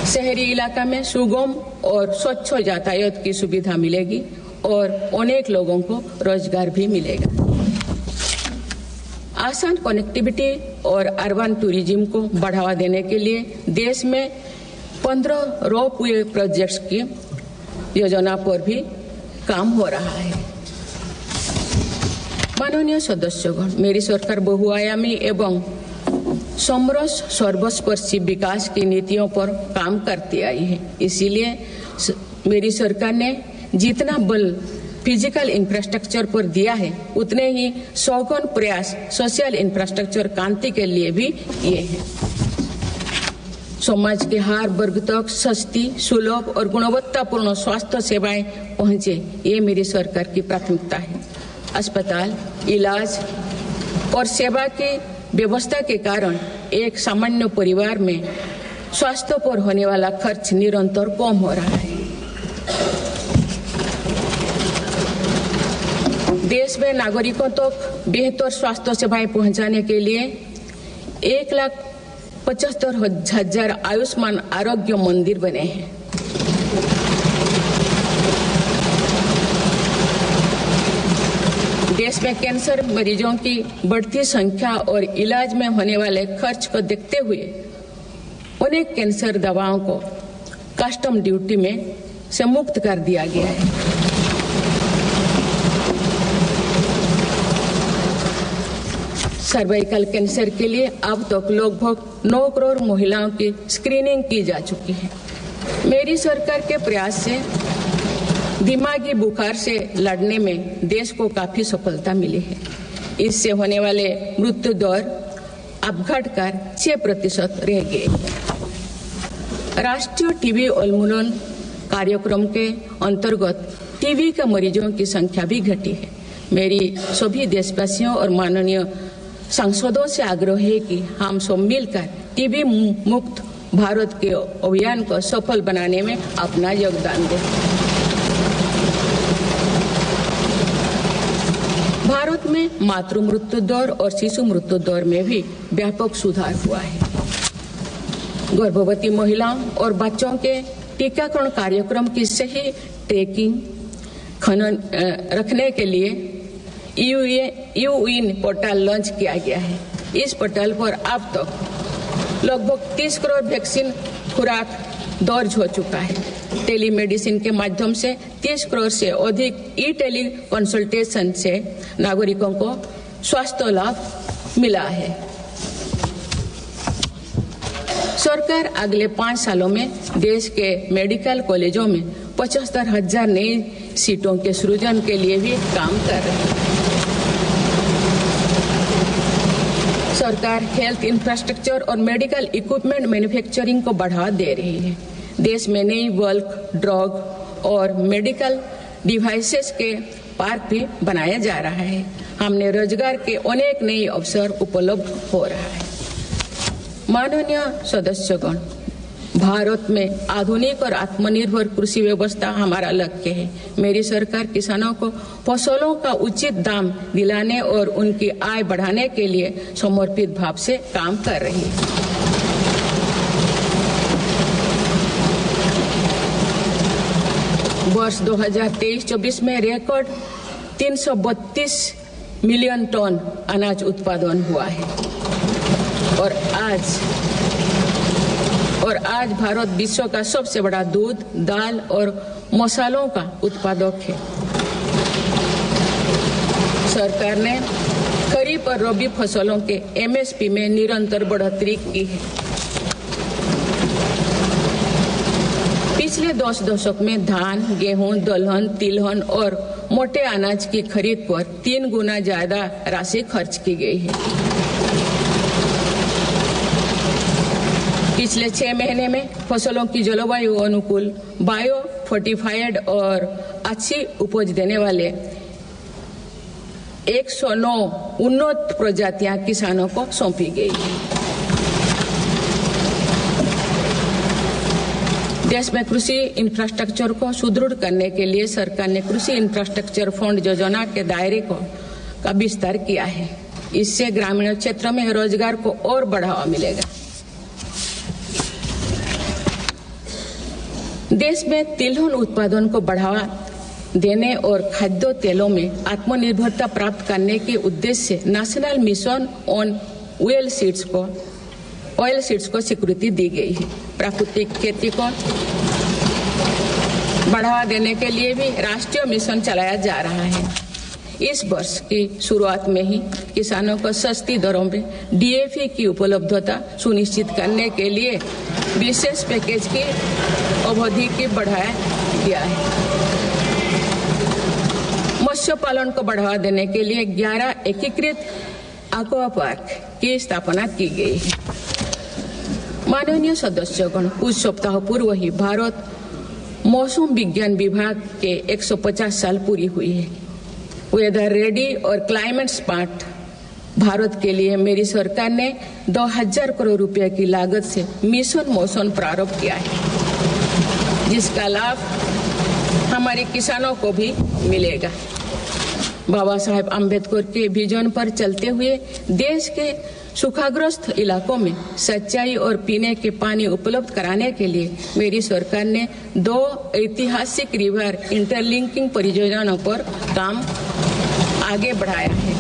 शहरी इलाका में सुगम और स्वच्छ यातायात की सुविधा मिलेगी और अनेक लोगों को रोजगार भी मिलेगा। आसान कनेक्टिविटी और अर्बन टूरिज्म को बढ़ावा देने के लिए देश में 15 रोपवे प्रोजेक्ट्स की योजना पर भी काम हो रहा है। माननीय सदस्यगण, मेरी सरकार बहुआयामी एवं समरस सर्वस्पर्शी विकास की नीतियों पर काम करती आई है। इसीलिए मेरी सरकार ने जितना बल फिजिकल इंफ्रास्ट्रक्चर पर दिया है, उतने ही सौगन प्रयास सोशल इंफ्रास्ट्रक्चर क्रांति के लिए भी किए हैं। समाज के हर वर्ग तक सस्ती, सुलभ और गुणवत्तापूर्ण स्वास्थ्य सेवाएं पहुंचे, ये मेरी सरकार की प्राथमिकता है। अस्पताल, इलाज और सेवा की व्यवस्था के कारण एक सामान्य परिवार में स्वास्थ्य पर होने वाला खर्च निरंतर कम हो रहा है। देश में नागरिकों तक बेहतर स्वास्थ्य सेवाएं पहुंचाने के लिए 1,75,000 आयुष्मान आरोग्य मंदिर बने हैं। देश में कैंसर मरीजों की बढ़ती संख्या और इलाज में होने वाले खर्च को देखते हुए अनेक कैंसर दवाओं को कस्टम ड्यूटी में से मुक्त कर दिया गया है। सर्वाइकल कैंसर के लिए अब तक लगभग 9 करोड़ महिलाओं की स्क्रीनिंग की जा चुकी है। मेरी सरकार के प्रयास से दिमागी बुखार से लड़ने में देश को काफी सफलता मिली है। इससे होने वाले मृत्यु दर अब घटकर 6% रह गए। राष्ट्रीय टीबी उन्मूलन कार्यक्रम के अंतर्गत टीबी के मरीजों की संख्या भी घटी है। मेरी सभी देशवासियों और माननीय सांसदों से आग्रह है कि हम सब मिलकर टीबी मुक्त भारत के अभियान को सफल बनाने में अपना योगदान दें। भारत में मातृ मृत्यु दर और शिशु मृत्यु दर में भी व्यापक सुधार हुआ है। गर्भवती महिलाओं और बच्चों के टीकाकरण कार्यक्रम की सही ट्रैकिंग रखने के लिए यूइन पोर्टल लॉन्च किया गया है। इस पोर्टल पर अब तक लगभग 30 करोड़ वैक्सीन खुराक दर्ज हो चुका है। टेलीमेडिसिन के माध्यम से 30 करोड़ से अधिक ई टेली कंसल्टेशन से नागरिकों को स्वास्थ्य लाभ मिला है। सरकार अगले 5 सालों में देश के मेडिकल कॉलेजों में 75,000 नई सीटों के सृजन के लिए भी काम कर रही है। सरकार हेल्थ इंफ्रास्ट्रक्चर और मेडिकल इक्विपमेंट मैन्युफैक्चरिंग को बढ़ावा दे रही है। देश में नई बल्क ड्रग और मेडिकल डिवाइसेस के पार्क भी बनाया जा रहा है। हमने रोजगार के अनेक नए अवसर उपलब्ध हो रहा है। माननीय सदस्यगण, भारत में आधुनिक और आत्मनिर्भर कृषि व्यवस्था हमारा लक्ष्य है। मेरी सरकार किसानों को फसलों का उचित दाम दिलाने और उनकी आय बढ़ाने के लिए समर्पित भाव से काम कर रही है। वर्ष 2023-24 में रिकॉर्ड 332 मिलियन टन अनाज उत्पादन हुआ है और आज भारत विश्व का सबसे बड़ा दूध, दाल और मसालों का उत्पादक है। सरकार ने खरीफ और रबी फसलों के एमएसपी में निरंतर बढ़ोतरी की है। पिछले 10 दशक में धान, गेहूं, दलहन, तिलहन और मोटे अनाज की खरीद पर 3 गुना ज्यादा राशि खर्च की गई है। पिछले 6 महीने में फसलों की जलवायु अनुकूल, बायो फोर्टिफाइड और अच्छी उपज देने वाले 109 उन्नत प्रजातियां किसानों को सौंपी गई है। देश में कृषि इंफ्रास्ट्रक्चर को सुदृढ़ करने के लिए सरकार ने कृषि इंफ्रास्ट्रक्चर फंड योजना के दायरे का विस्तार किया है। इससे ग्रामीण क्षेत्रों में रोजगार को और बढ़ावा मिलेगा। देश में तिलहन उत्पादन को बढ़ावा देने और खाद्य तेलों में आत्मनिर्भरता प्राप्त करने के उद्देश्य से national mission on oil seeds को स्वीकृति दी गई है। प्राकृतिक खेती को बढ़ावा देने के लिए भी राष्ट्रीय मिशन चलाया जा रहा है। इस वर्ष की शुरुआत में ही किसानों को सस्ती दरों में डीएपी की उपलब्धता सुनिश्चित करने के लिए विशेष पैकेज की अवधि की बढ़ाया गया है। मत्स्य पालन को बढ़ावा देने के लिए 11 एकीकृत एक्वा पार्क की स्थापना की गई है। माननीय सदस्यगण, कुछ सप्ताह पूर्व ही भारत मौसम विज्ञान विभाग के 150 साल पूरी हुई है। वेदर रेडी और क्लाइमेट स्मार्ट भारत के लिए मेरी सरकार ने 2000 करोड़ रुपए की लागत से मिशन मौसम प्रारंभ किया है, जिसका लाभ हमारे किसानों को भी मिलेगा। बाबा साहेब आम्बेडकर के विजन पर चलते हुए देश के सूखाग्रस्त इलाकों में सिंचाई और पीने के पानी उपलब्ध कराने के लिए मेरी सरकार ने 2 ऐतिहासिक रिवर इंटरलिंकिंग परियोजनाओं पर काम आगे बढ़ाया है।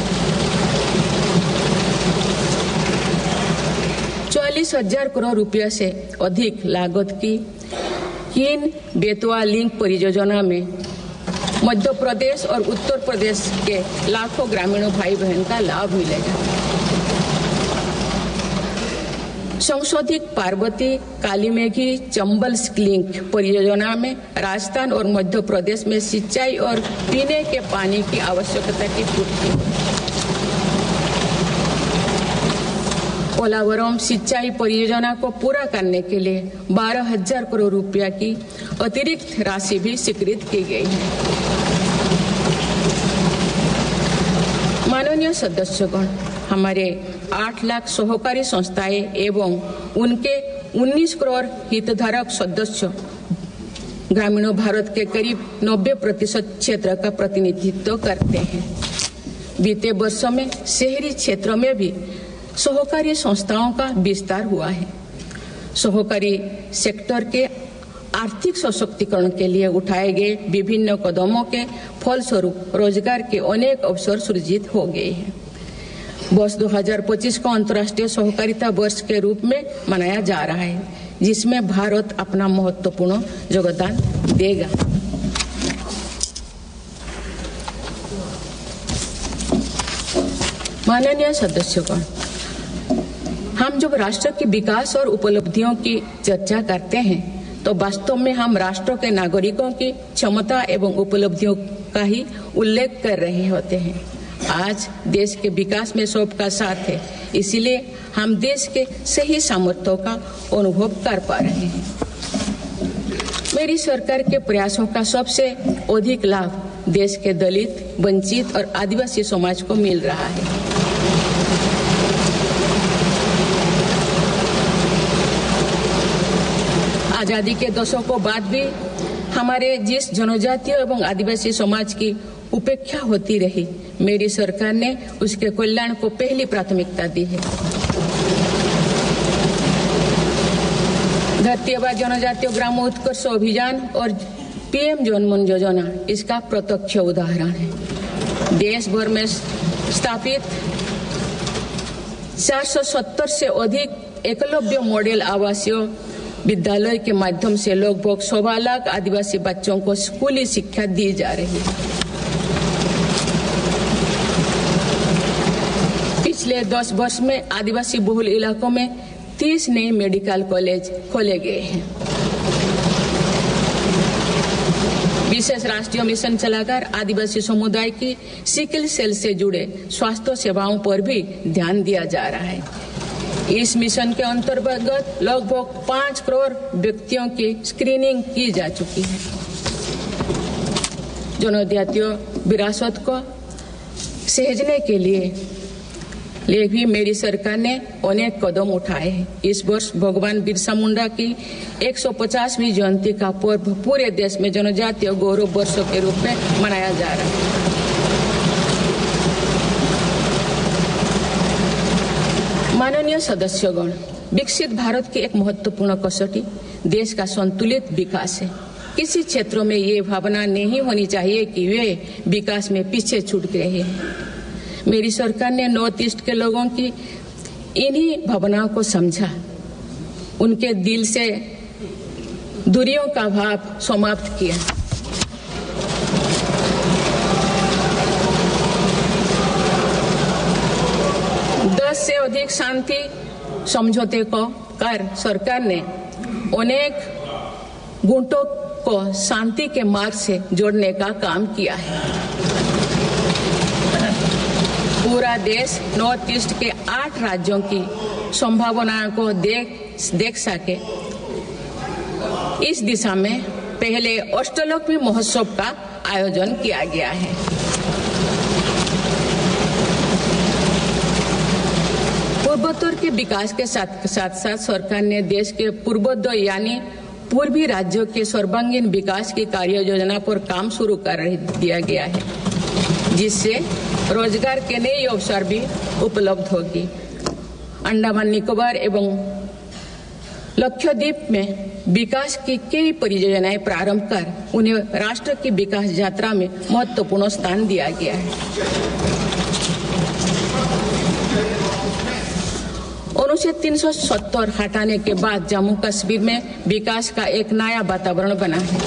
40,000 करोड़ रुपये से अधिक लागत की इन बेतवा लिंक परियोजना में मध्य प्रदेश और उत्तर प्रदेश के लाखों ग्रामीणों भाई बहन का लाभ मिलेगा। संशोधित पार्वती कालीमेघी चंबल लिंक परियोजना में राजस्थान और मध्य प्रदेश में सिंचाई और पीने के पानी की आवश्यकता की पूर्ति। पोलावरम सिंचाई परियोजना को पूरा करने के लिए 12,000 करोड़ रुपया की अतिरिक्त राशि भी स्वीकृत की गई है। माननीय सदस्यगण, हमारे 8 लाख सहकारी संस्थाएं एवं उनके 19 करोड़ हितधारक सदस्य ग्रामीण भारत के करीब 90% क्षेत्र का प्रतिनिधित्व करते हैं। बीते वर्षों में शहरी क्षेत्रों में भी सहकारी संस्थाओं का विस्तार हुआ है। सहकारी सेक्टर के आर्थिक सशक्तिकरण के लिए उठाए गए विभिन्न कदमों के फलस्वरूप रोजगार के अनेक अवसर सृजित हो गए हैं। वर्ष 2025 को अंतर्राष्ट्रीय सहकारिता वर्ष के रूप में मनाया जा रहा है, जिसमें भारत अपना महत्वपूर्ण योगदान देगा। माननीय सदस्यगण, हम जब राष्ट्र के विकास और उपलब्धियों की चर्चा करते हैं तो वास्तव में हम राष्ट्र के नागरिकों की क्षमता एवं उपलब्धियों का ही उल्लेख कर रहे होते हैं। आज देश के विकास में सबका साथ है, इसीलिए हम देश के सही सामर्थ्यों का अनुभव कर पा रहे हैं। मेरी सरकार के प्रयासों का सबसे अधिक लाभ देश के दलित, वंचित और आदिवासी समाज को मिल रहा है। आजादी के दशकों बाद भी हमारे जिस जनजातीय एवं आदिवासी समाज की उपेक्षा होती रही, मेरी सरकार ने उसके कल्याण को पहली प्राथमिकता दी है। धरती आबा जनजातीय ग्राम उत्कर्ष अभियान और पीएम जनमन योजना इसका प्रत्यक्ष उदाहरण है। देश भर में स्थापित 470 से अधिक एकलव्य मॉडल आवासीय विद्यालय के माध्यम से लगभग 1.25 लाख आदिवासी बच्चों को स्कूली शिक्षा दी जा रही है। पिछले 10 वर्ष में आदिवासी बहुल इलाकों में 30 नए मेडिकल कॉलेज खोले गए हैं। विशेष राष्ट्रीय मिशन चलाकर आदिवासी समुदाय की सिकल सेल से जुड़े स्वास्थ्य सेवाओं पर भी ध्यान दिया जा रहा है। इस मिशन के अंतर्गत लगभग 5 करोड़ व्यक्तियों की स्क्रीनिंग की जा चुकी है। जनजातीय विरासत को सहेजने के लिए लिए भी मेरी सरकार ने अनेक कदम उठाए हैं। इस वर्ष भगवान बिरसा मुंडा की 150वीं जयंती का पर्व पूरे देश में जनजातीय गौरव वर्ष के रूप में मनाया जा रहा है। माननीय सदस्यगण, विकसित भारत की एक महत्वपूर्ण कसौटी देश का संतुलित विकास है। किसी क्षेत्रों में ये भावना नहीं होनी चाहिए कि वे विकास में पीछे छूट गए हैं। मेरी सरकार ने नॉर्थ ईस्ट के लोगों की इन्हीं भावनाओं को समझा, उनके दिल से दूरियों का भाव समाप्त किया। से अधिक शांति समझौते को कर सरकार ने अनेक गुटों को शांति के मार्ग से जोड़ने का काम किया है। पूरा देश नॉर्थ ईस्ट के 8 राज्यों की संभावनाओं को देख सके, इस दिशा में पहले अष्टलक्ष्मी महोत्सव का आयोजन किया गया है। पूर्वोत्तर के विकास के साथ साथ सरकार ने देश के पूर्वोत्तर यानी पूर्वी राज्यों के सर्वांगीण विकास की कार्य योजना पर काम शुरू कर दिया गया है, जिससे रोजगार के नए अवसर भी उपलब्ध होगी। अंडमान निकोबार एवं लक्षद्वीप में विकास की कई परियोजनाएं प्रारंभ कर उन्हें राष्ट्र की विकास यात्रा में महत्वपूर्ण स्थान दिया गया है। अनुच्छेद 370 हटाने के बाद जम्मू कश्मीर में विकास का एक नया वातावरण बना है।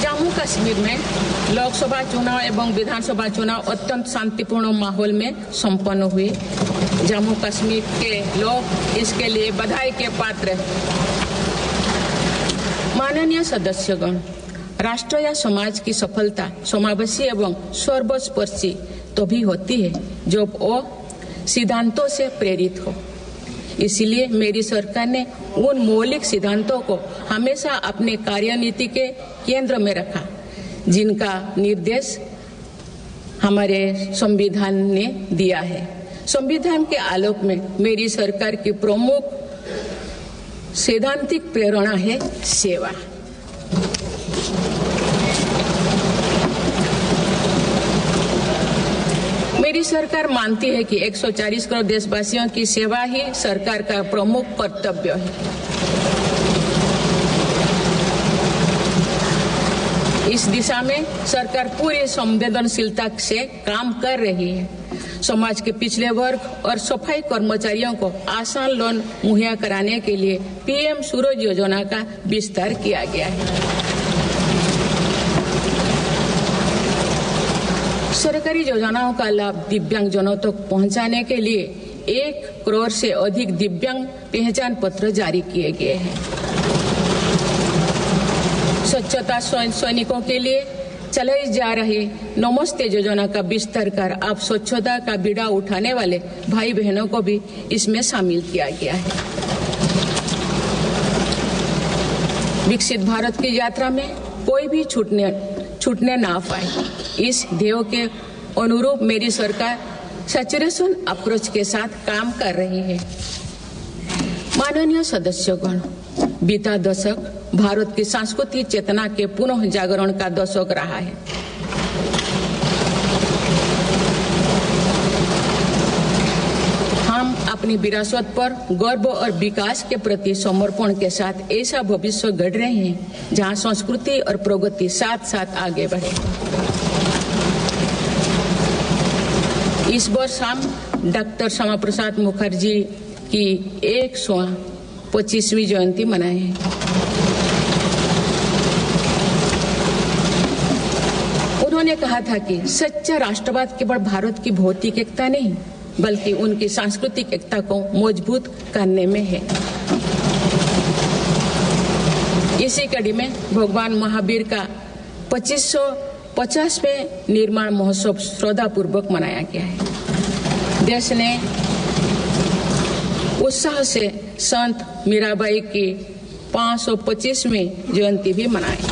जम्मू कश्मीर में लोकसभा चुनाव एवं विधानसभा चुनाव अत्यंत शांतिपूर्ण माहौल में संपन्न हुए। जम्मू कश्मीर के लोग इसके लिए बधाई के पात्र हैं। माननीय सदस्यगण, राष्ट्र या समाज की सफलता समावेशी एवं सर्वस्पर्शी तभी होती है जब वो सिद्धांतों से प्रेरित हो। इसलिए मेरी सरकार ने उन मौलिक सिद्धांतों को हमेशा अपने कार्यनीति के केंद्र में रखा, जिनका निर्देश हमारे संविधान ने दिया है। संविधान के आलोक में मेरी सरकार की प्रमुख सैद्धांतिक प्रेरणा है सेवा। मेरी सरकार मानती है कि 140 करोड़ देशवासियों की सेवा ही सरकार का प्रमुख कर्तव्य है। इस दिशा में सरकार पूरी संवेदनशीलता से काम कर रही है। समाज के पिछड़े वर्ग और सफाई कर्मचारियों को आसान लोन मुहैया कराने के लिए पीएम सूरज योजना का विस्तार किया गया है। सरकारी योजनाओं का लाभ दिव्यांगजनों तक पहुंचाने के लिए 1 करोड़ से अधिक दिव्यांग पहचान पत्र जारी किए गए हैं। स्वच्छता सैनिकों के लिए चलाई जा रही नमस्ते योजना का विस्तार कर अब स्वच्छता का बीड़ा उठाने वाले भाई बहनों को भी इसमें शामिल किया गया है। विकसित भारत की यात्रा में कोई भी छूटने ना पाए, इस ध्येय के अनुरूप मेरी सरकार सैचुरेशन अप्रोच के साथ काम कर रही है। माननीय सदस्यगण, बीता दशक भारत की सांस्कृतिक चेतना के पुनः जागरण का दशक रहा है। हम अपनी विरासत पर गर्व और विकास के प्रति समर्पण के साथ ऐसा भविष्य गढ़ रहे हैं जहां संस्कृति और प्रगति साथ साथ आगे बढ़े। इस वर्ष हम डॉक्टर श्यामा प्रसाद मुखर्जी की 125वीं जयंती मनाए हैं। उन्होंने कहा था कि सच्चा राष्ट्रवाद केवल भारत की भौतिक एकता नहीं, बल्कि उनकी सांस्कृतिक एकता को मजबूत करने में है। इसी कड़ी में भगवान महावीर का 2500 50वें निर्माण महोत्सव श्रद्धापूर्वक मनाया गया है। देश ने उत्साह से संत मीराबाई की 525वीं जयंती भी मनाई।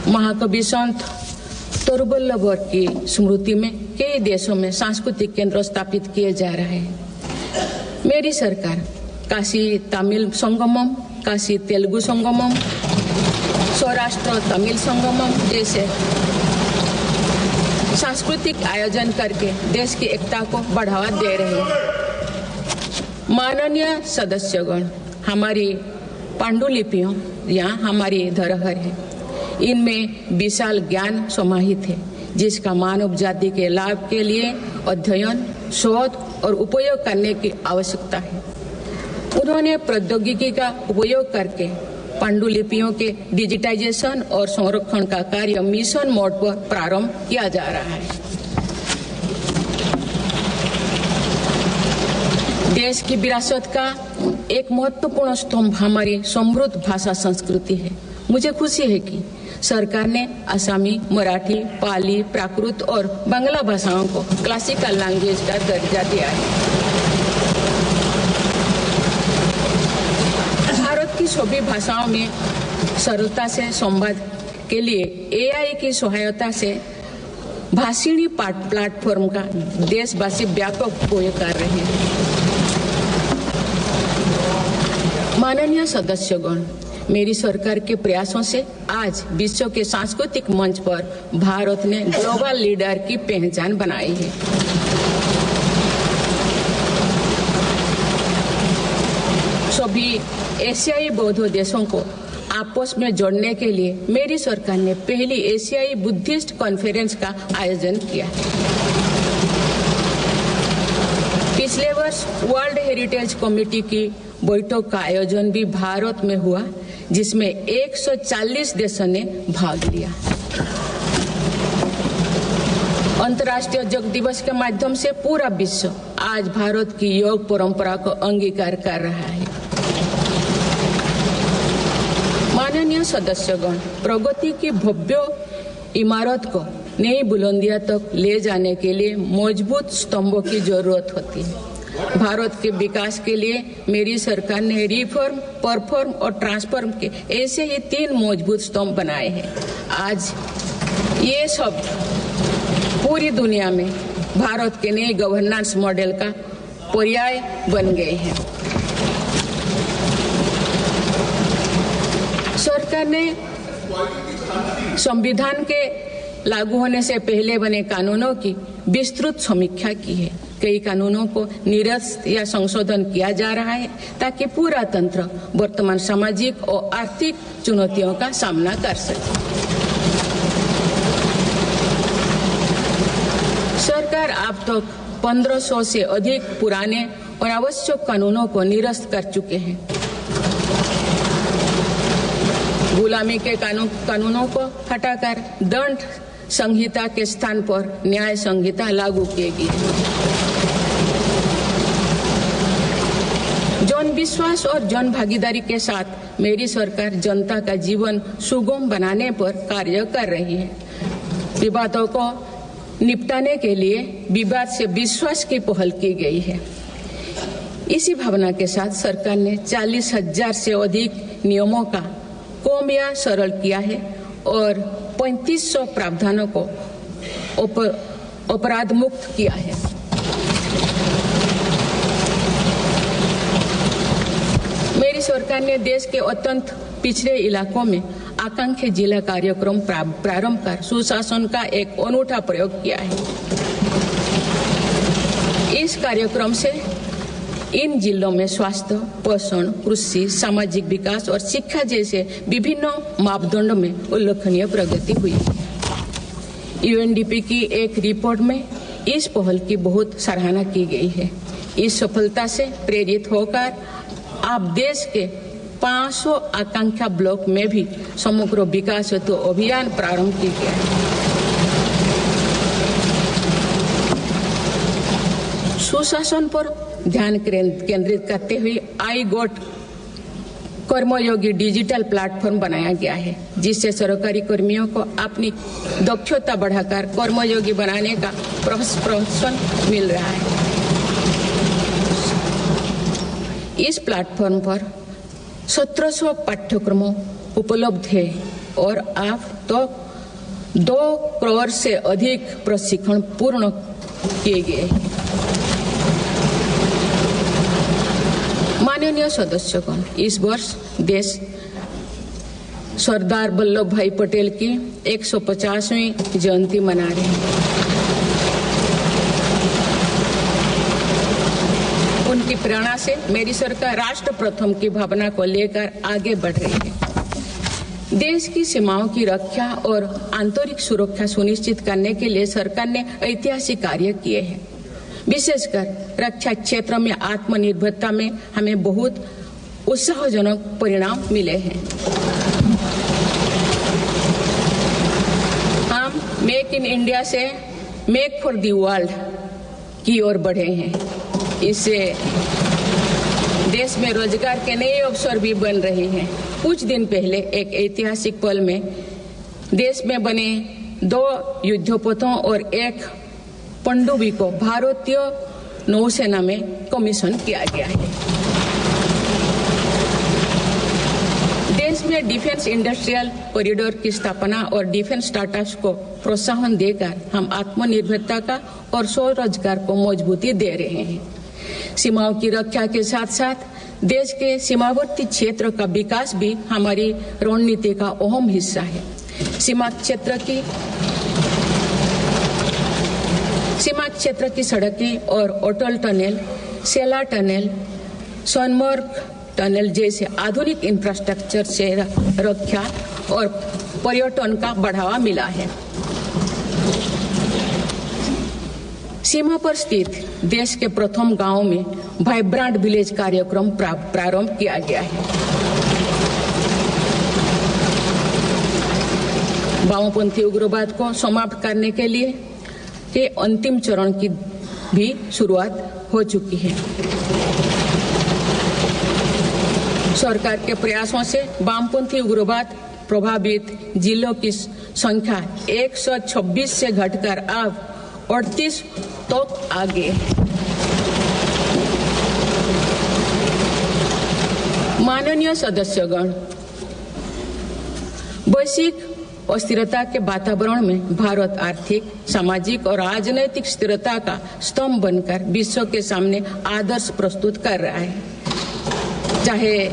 महाकवि संत तरुवल्लभ की स्मृति में कई देशों में सांस्कृतिक केंद्र स्थापित किए जा रहे हैं। मेरी सरकार काशी तमिल संगमम, काशी तेलुगु संगमम, सौराष्ट्र तमिल संगमम जैसे सांस्कृतिक आयोजन करके देश की एकता को बढ़ावा दे रहे हैं। माननीय सदस्यगण, हमारी पांडुलिपियों यहाँ हमारी धरोहर है। इनमें विशाल ज्ञान समाहित है, जिसका मानव जाति के लाभ के लिए अध्ययन, शोध और उपयोग करने की आवश्यकता है। उन्होंने प्रौद्योगिकी का उपयोग करके पांडुलिपियों के डिजिटाइजेशन और संरक्षण का कार्य मिशन मोड पर प्रारंभ किया जा रहा है। देश की विरासत का एक महत्वपूर्ण स्तंभ हमारी समृद्ध भाषा संस्कृति है। मुझे खुशी है कि सरकार ने असमी, मराठी, पाली, प्राकृत और बांग्ला भाषाओं को क्लासिकल लैंग्वेज का दर्जा दिया है। भारत की सभी भाषाओं में सरलता से संवाद के लिए AI की सहायता से भाषिणी प्लेटफॉर्म का देशवासी व्यापक उपयोग कर रहे हैं। माननीय सदस्यगण, मेरी सरकार के प्रयासों से आज विश्व के सांस्कृतिक मंच पर भारत ने ग्लोबल लीडर की पहचान बनाई है। सभी एशियाई बौद्ध देशों को आपस में जोड़ने के लिए मेरी सरकार ने पहली एशियाई बुद्धिस्ट कॉन्फ्रेंस का आयोजन किया। पिछले वर्ष वर्ल्ड हेरिटेज कमेटी की बैठक का आयोजन भी भारत में हुआ, जिसमें 140 देशों ने भाग लिया। अंतर्राष्ट्रीय योग दिवस के माध्यम से पूरा विश्व आज भारत की योग परंपरा को अंगीकार कर रहा है। माननीय सदस्यगण, प्रगति की भव्य इमारत को नई बुलंदियों तक ले जाने के लिए मजबूत स्तंभों की जरूरत होती है। भारत के विकास के लिए मेरी सरकार ने रिफॉर्म, परफॉर्म और ट्रांसफॉर्म के ऐसे ही 3 मजबूत स्तंभ बनाए हैं। आज ये सब पूरी दुनिया में भारत के नए गवर्नेंस मॉडल का पर्याय बन गए हैं। सरकार ने संविधान के लागू होने से पहले बने कानूनों की विस्तृत समीक्षा की है। कई कानूनों को निरस्त या संशोधन किया जा रहा है ताकि पूरा तंत्र वर्तमान सामाजिक और आर्थिक चुनौतियों का सामना कर सके। सरकार अब तक 1500 से अधिक पुराने और आवश्यक कानूनों को निरस्त कर चुके हैं। गुलामी के कानूनों को हटाकर दंड संहिता के स्थान पर न्याय संहिता लागू की गई है। जन विश्वास और जन भागीदारी के साथ मेरी सरकार जनता का जीवन सुगम बनाने पर कार्य कर रही है। विवादों को निपटाने के लिए विवाद से विश्वास की पहल की गई है। इसी भावना के साथ सरकार ने 40,000 से अधिक नियमों का कम या सरल किया है और 3500 प्रावधानों को अपराध मुक्त किया है। मेरी सरकार ने देश के अत्यंत पिछड़े इलाकों में आकांक्षी जिला कार्यक्रम प्रारंभ कर सुशासन का एक अनूठा प्रयोग किया है। इस कार्यक्रम से इन जिलों में स्वास्थ्य, पोषण, कृषि, सामाजिक विकास और शिक्षा जैसे विभिन्न मापदंडों में उल्लेखनीय प्रगति हुई। UNDP की एक रिपोर्ट में इस पहल की बहुत सराहना की गई है। इस सफलता से प्रेरित होकर अब देश के 500 आकांक्षा ब्लॉक में भी समग्र विकास हेतु अभियान प्रारंभ किया गया है। सुशासन पर ध्यान केंद्रित करते हुए I got Karmayogi digital platform बनाया गया है, जिससे सरकारी कर्मियों को अपनी दक्षता बढ़ाकर कर्मयोगी बनाने का प्रोत्साहन मिल रहा है। इस प्लेटफॉर्म पर 1700 पाठ्यक्रमों उपलब्ध है और अब तो 2 करोड़ से अधिक प्रशिक्षण पूर्ण किए गए हैं। माननीय सदस्यगण, इस वर्ष देश सरदार वल्लभ भाई पटेल की 150वीं जयंती मना रहे हैं। उनकी प्रेरणा से मेरी सरकार राष्ट्र प्रथम की भावना को लेकर आगे बढ़ रही है। देश की सीमाओं की रक्षा और आंतरिक सुरक्षा सुनिश्चित करने के लिए सरकार ने ऐतिहासिक कार्य किए हैं। विशेषकर रक्षा क्षेत्र में आत्मनिर्भरता में हमें बहुत उत्साहजनक परिणाम मिले हैं। हम मेक इन इंडिया से मेक फॉर द वर्ल्ड की ओर बढ़े हैं। इससे देश में रोजगार के नए अवसर भी बन रहे हैं। कुछ दिन पहले एक ऐतिहासिक पल में देश में बने 2 युद्धपोतों और 1 पनडुब्बी को भारतीय नौसेना में कमीशन किया गया है। देश में डिफेंस इंडस्ट्रियल कॉरिडोर की स्थापना और डिफेंस स्टार्टअप्स को प्रोत्साहन देकर हम आत्मनिर्भरता का और स्वरोजगार को मजबूती दे रहे हैं। सीमाओं की रक्षा के साथ साथ देश के सीमावर्ती क्षेत्र का विकास भी हमारी रणनीति का अहम हिस्सा है। सीमा क्षेत्र की सड़कें और अटल टनल, सेला टनल, सोनमर्ग टनल जैसे आधुनिक इंफ्रास्ट्रक्चर से रक्षा और पर्यटन का बढ़ावा मिला है। सीमा पर स्थित देश के प्रथम गांव में वाइब्रेंट विलेज कार्यक्रम प्रारंभ किया गया है। वामपंथी उग्रवाद को समाप्त करने के लिए के अंतिम चरण की भी शुरुआत हो चुकी है। सरकार के प्रयासों से वामपंथी उग्रवाद प्रभावित जिलों की संख्या 126 से घटकर अब 38 तक आ गए। माननीय सदस्यगण, वैश्विक अस्थिरता के वातावरण में भारत आर्थिक, सामाजिक और राजनैतिक स्थिरता का स्तंभ बनकर विश्व के सामने आदर्श प्रस्तुत कर रहा है। चाहे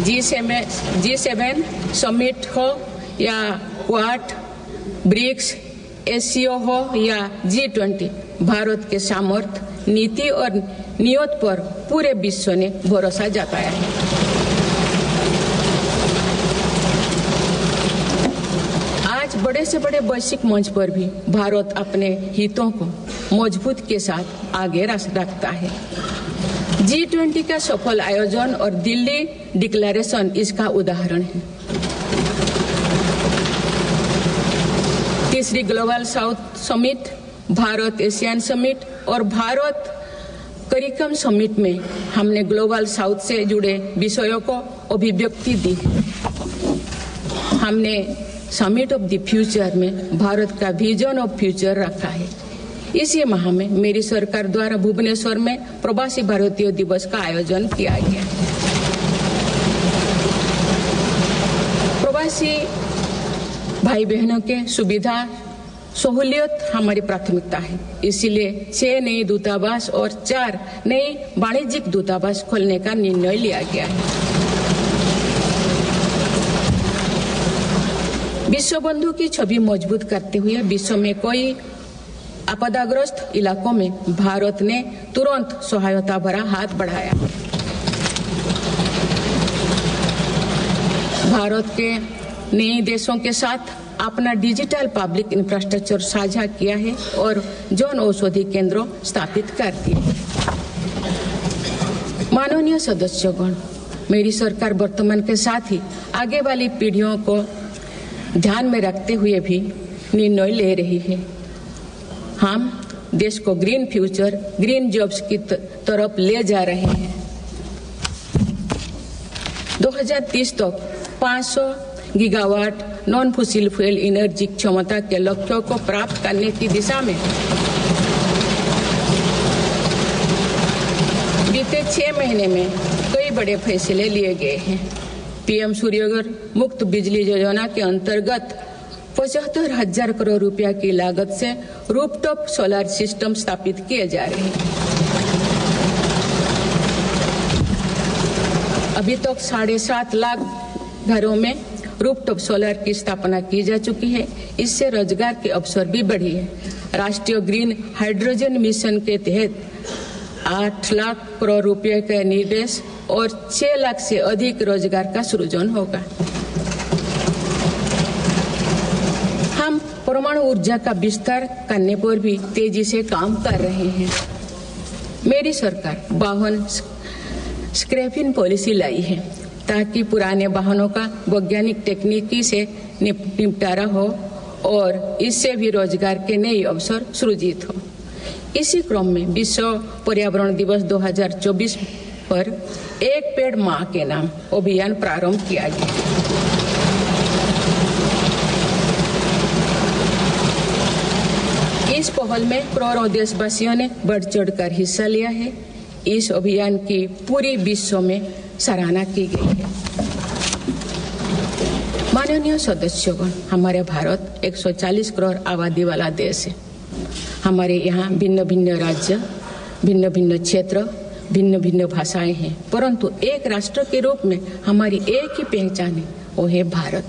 G7 समिट हो या क्वाड, ब्रिक्स, एससीओ हो या G20, भारत के सामर्थ्य, नीति और नियत पर पूरे विश्व ने भरोसा जताया है। आज बड़े से बड़े वैश्विक मंच पर भी भारत अपने हितों को मजबूत के साथ आगे रखता है। G20 का सफल आयोजन और दिल्ली डिक्लेरेशन इसका उदाहरण है। तीसरी global south summit, Bharat Asian summit और भारत करिकम समिट में हमने ग्लोबल साउथ से जुड़े विषयों को अभिव्यक्ति दी। हमने समिट ऑफ द फ्यूचर में भारत का विजन ऑफ फ्यूचर रखा है। इसी माह में मेरी सरकार द्वारा भुवनेश्वर में प्रवासी भारतीय दिवस का आयोजन किया गया। प्रवासी भाई बहनों के सुविधा सहूलियत हमारी प्राथमिकता है। इसीलिए 6 नए दूतावास और 4 नए वाणिज्यिक दूतावास खोलने का निर्णय लिया गया है। विश्व बंधु की छवि मजबूत करते हुए विश्व में कोई आपदाग्रस्त इलाकों में भारत ने तुरंत सहायता भरा हाथ बढ़ाया। भारत के नए देशों के साथ अपना डिजिटल पब्लिक इंफ्रास्ट्रक्चर साझा किया है और जन औषधि केंद्र स्थापित कर दिए। माननीय सदस्यगण, मेरी सरकार वर्तमान के साथ ही आगे वाली पीढ़ियों को ध्यान में रखते हुए भी निर्णय ले रही है। हम देश को ग्रीन फ्यूचर, ग्रीन जॉब्स की तरफ ले जा रहे हैं। 2030 तक 500 gigawatt non fossil fuel energy क्षमता के लक्ष्यों को प्राप्त करने की दिशा में बीते 6 महीने में कई बड़े फैसले लिए गए हैं। पीएम सूर्यघर मुफ्त बिजली योजना के अंतर्गत 75,000 करोड़ रुपया की लागत से रूफटॉप सोलर सिस्टम स्थापित किए जा रहे हैं। अभी तक 7.5 लाख घरों में रूफटॉप सोलर की स्थापना की जा चुकी है। इससे रोजगार के अवसर भी बढ़ी है। राष्ट्रीय ग्रीन हाइड्रोजन मिशन के तहत 8 लाख करोड़ रुपए का निवेश और 6 लाख से अधिक रोजगार का सृजन होगा। हम परमाणु ऊर्जा का विस्तार करने पर भी तेजी से काम कर रहे हैं। मेरी सरकार वाहन स्क्रैपिंग पॉलिसी लाई है ताकि पुराने वाहनों का वैज्ञानिक तकनीकी से निपटारा हो और इससे भी रोजगार के नए अवसर सृजित हो। इसी क्रम में विश्व पर्यावरण दिवस 2024 पर एक पेड़ मां के नाम अभियान प्रारंभ किया गया। इस पहल में करोड़ों देशवासियों ने बढ़ चढ़कर हिस्सा लिया है। इस अभियान की पूरी विश्व में सराहना की गई है। माननीय सदस्यगण, हमारे भारत 140 करोड़ आबादी वाला देश है। हमारे यहाँ भिन्न भिन्न राज्य, भिन्न भिन्न क्षेत्र, भिन्न भिन्न भाषाएं हैं, परंतु एक राष्ट्र के रूप में हमारी एक ही पहचान है, वो है भारत।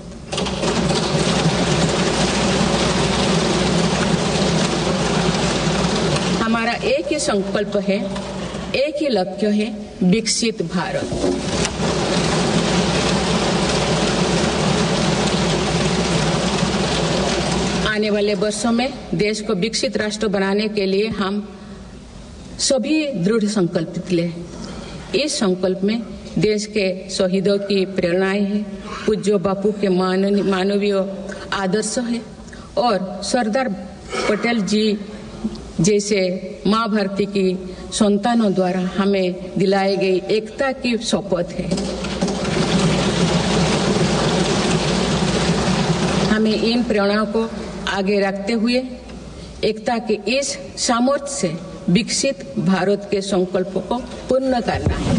हमारा एक ही संकल्प है, एक ही लक्ष्य है, विकसित भारत। आने वाले वर्षों में देश को विकसित राष्ट्र बनाने के लिए हम सभी दृढ़ संकल्पित हैं। इस संकल्प में देश के शहीदों की प्रेरणाएं हैं, पूज्य बापू के मानवीय आदर्श है और सरदार पटेल जी जैसे माँ भारती की संतानों द्वारा हमें दिलाई गई एकता की शपथ है। हमें इन प्रेरणाओं को आगे रखते हुए एकता के इस सामर्थ्य से विकसित भारत के संकल्पों को पूर्ण करना है।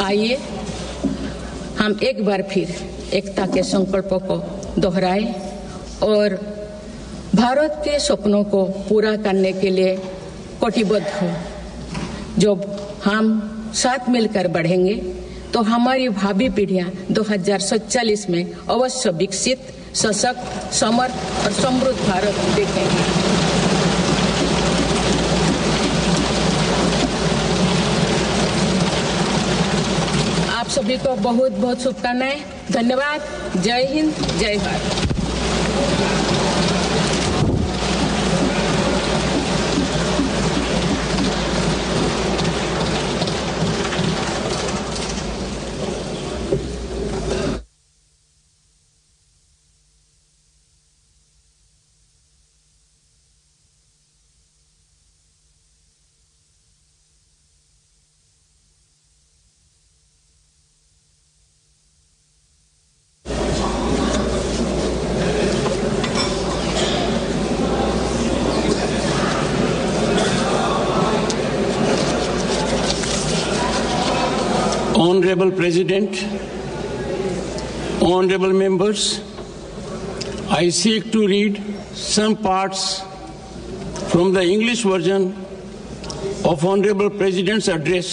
आइए हम एक बार फिर एकता के संकल्पों को दोहराएं और भारत के सपनों को पूरा करने के लिए कटिबद्ध हो। जब हम साथ मिलकर बढ़ेंगे तो हमारी भावी पीढ़ियां 2047 में अवश्य विकसित, सशक्त, समर्थ और समृद्ध भारत देखेंगे। आप सभी को बहुत बहुत शुभकामनाएं। धन्यवाद। जय हिंद, जय Bharat. Honorable President, honorable members, I seek to read some parts from the English version of Honorable President's address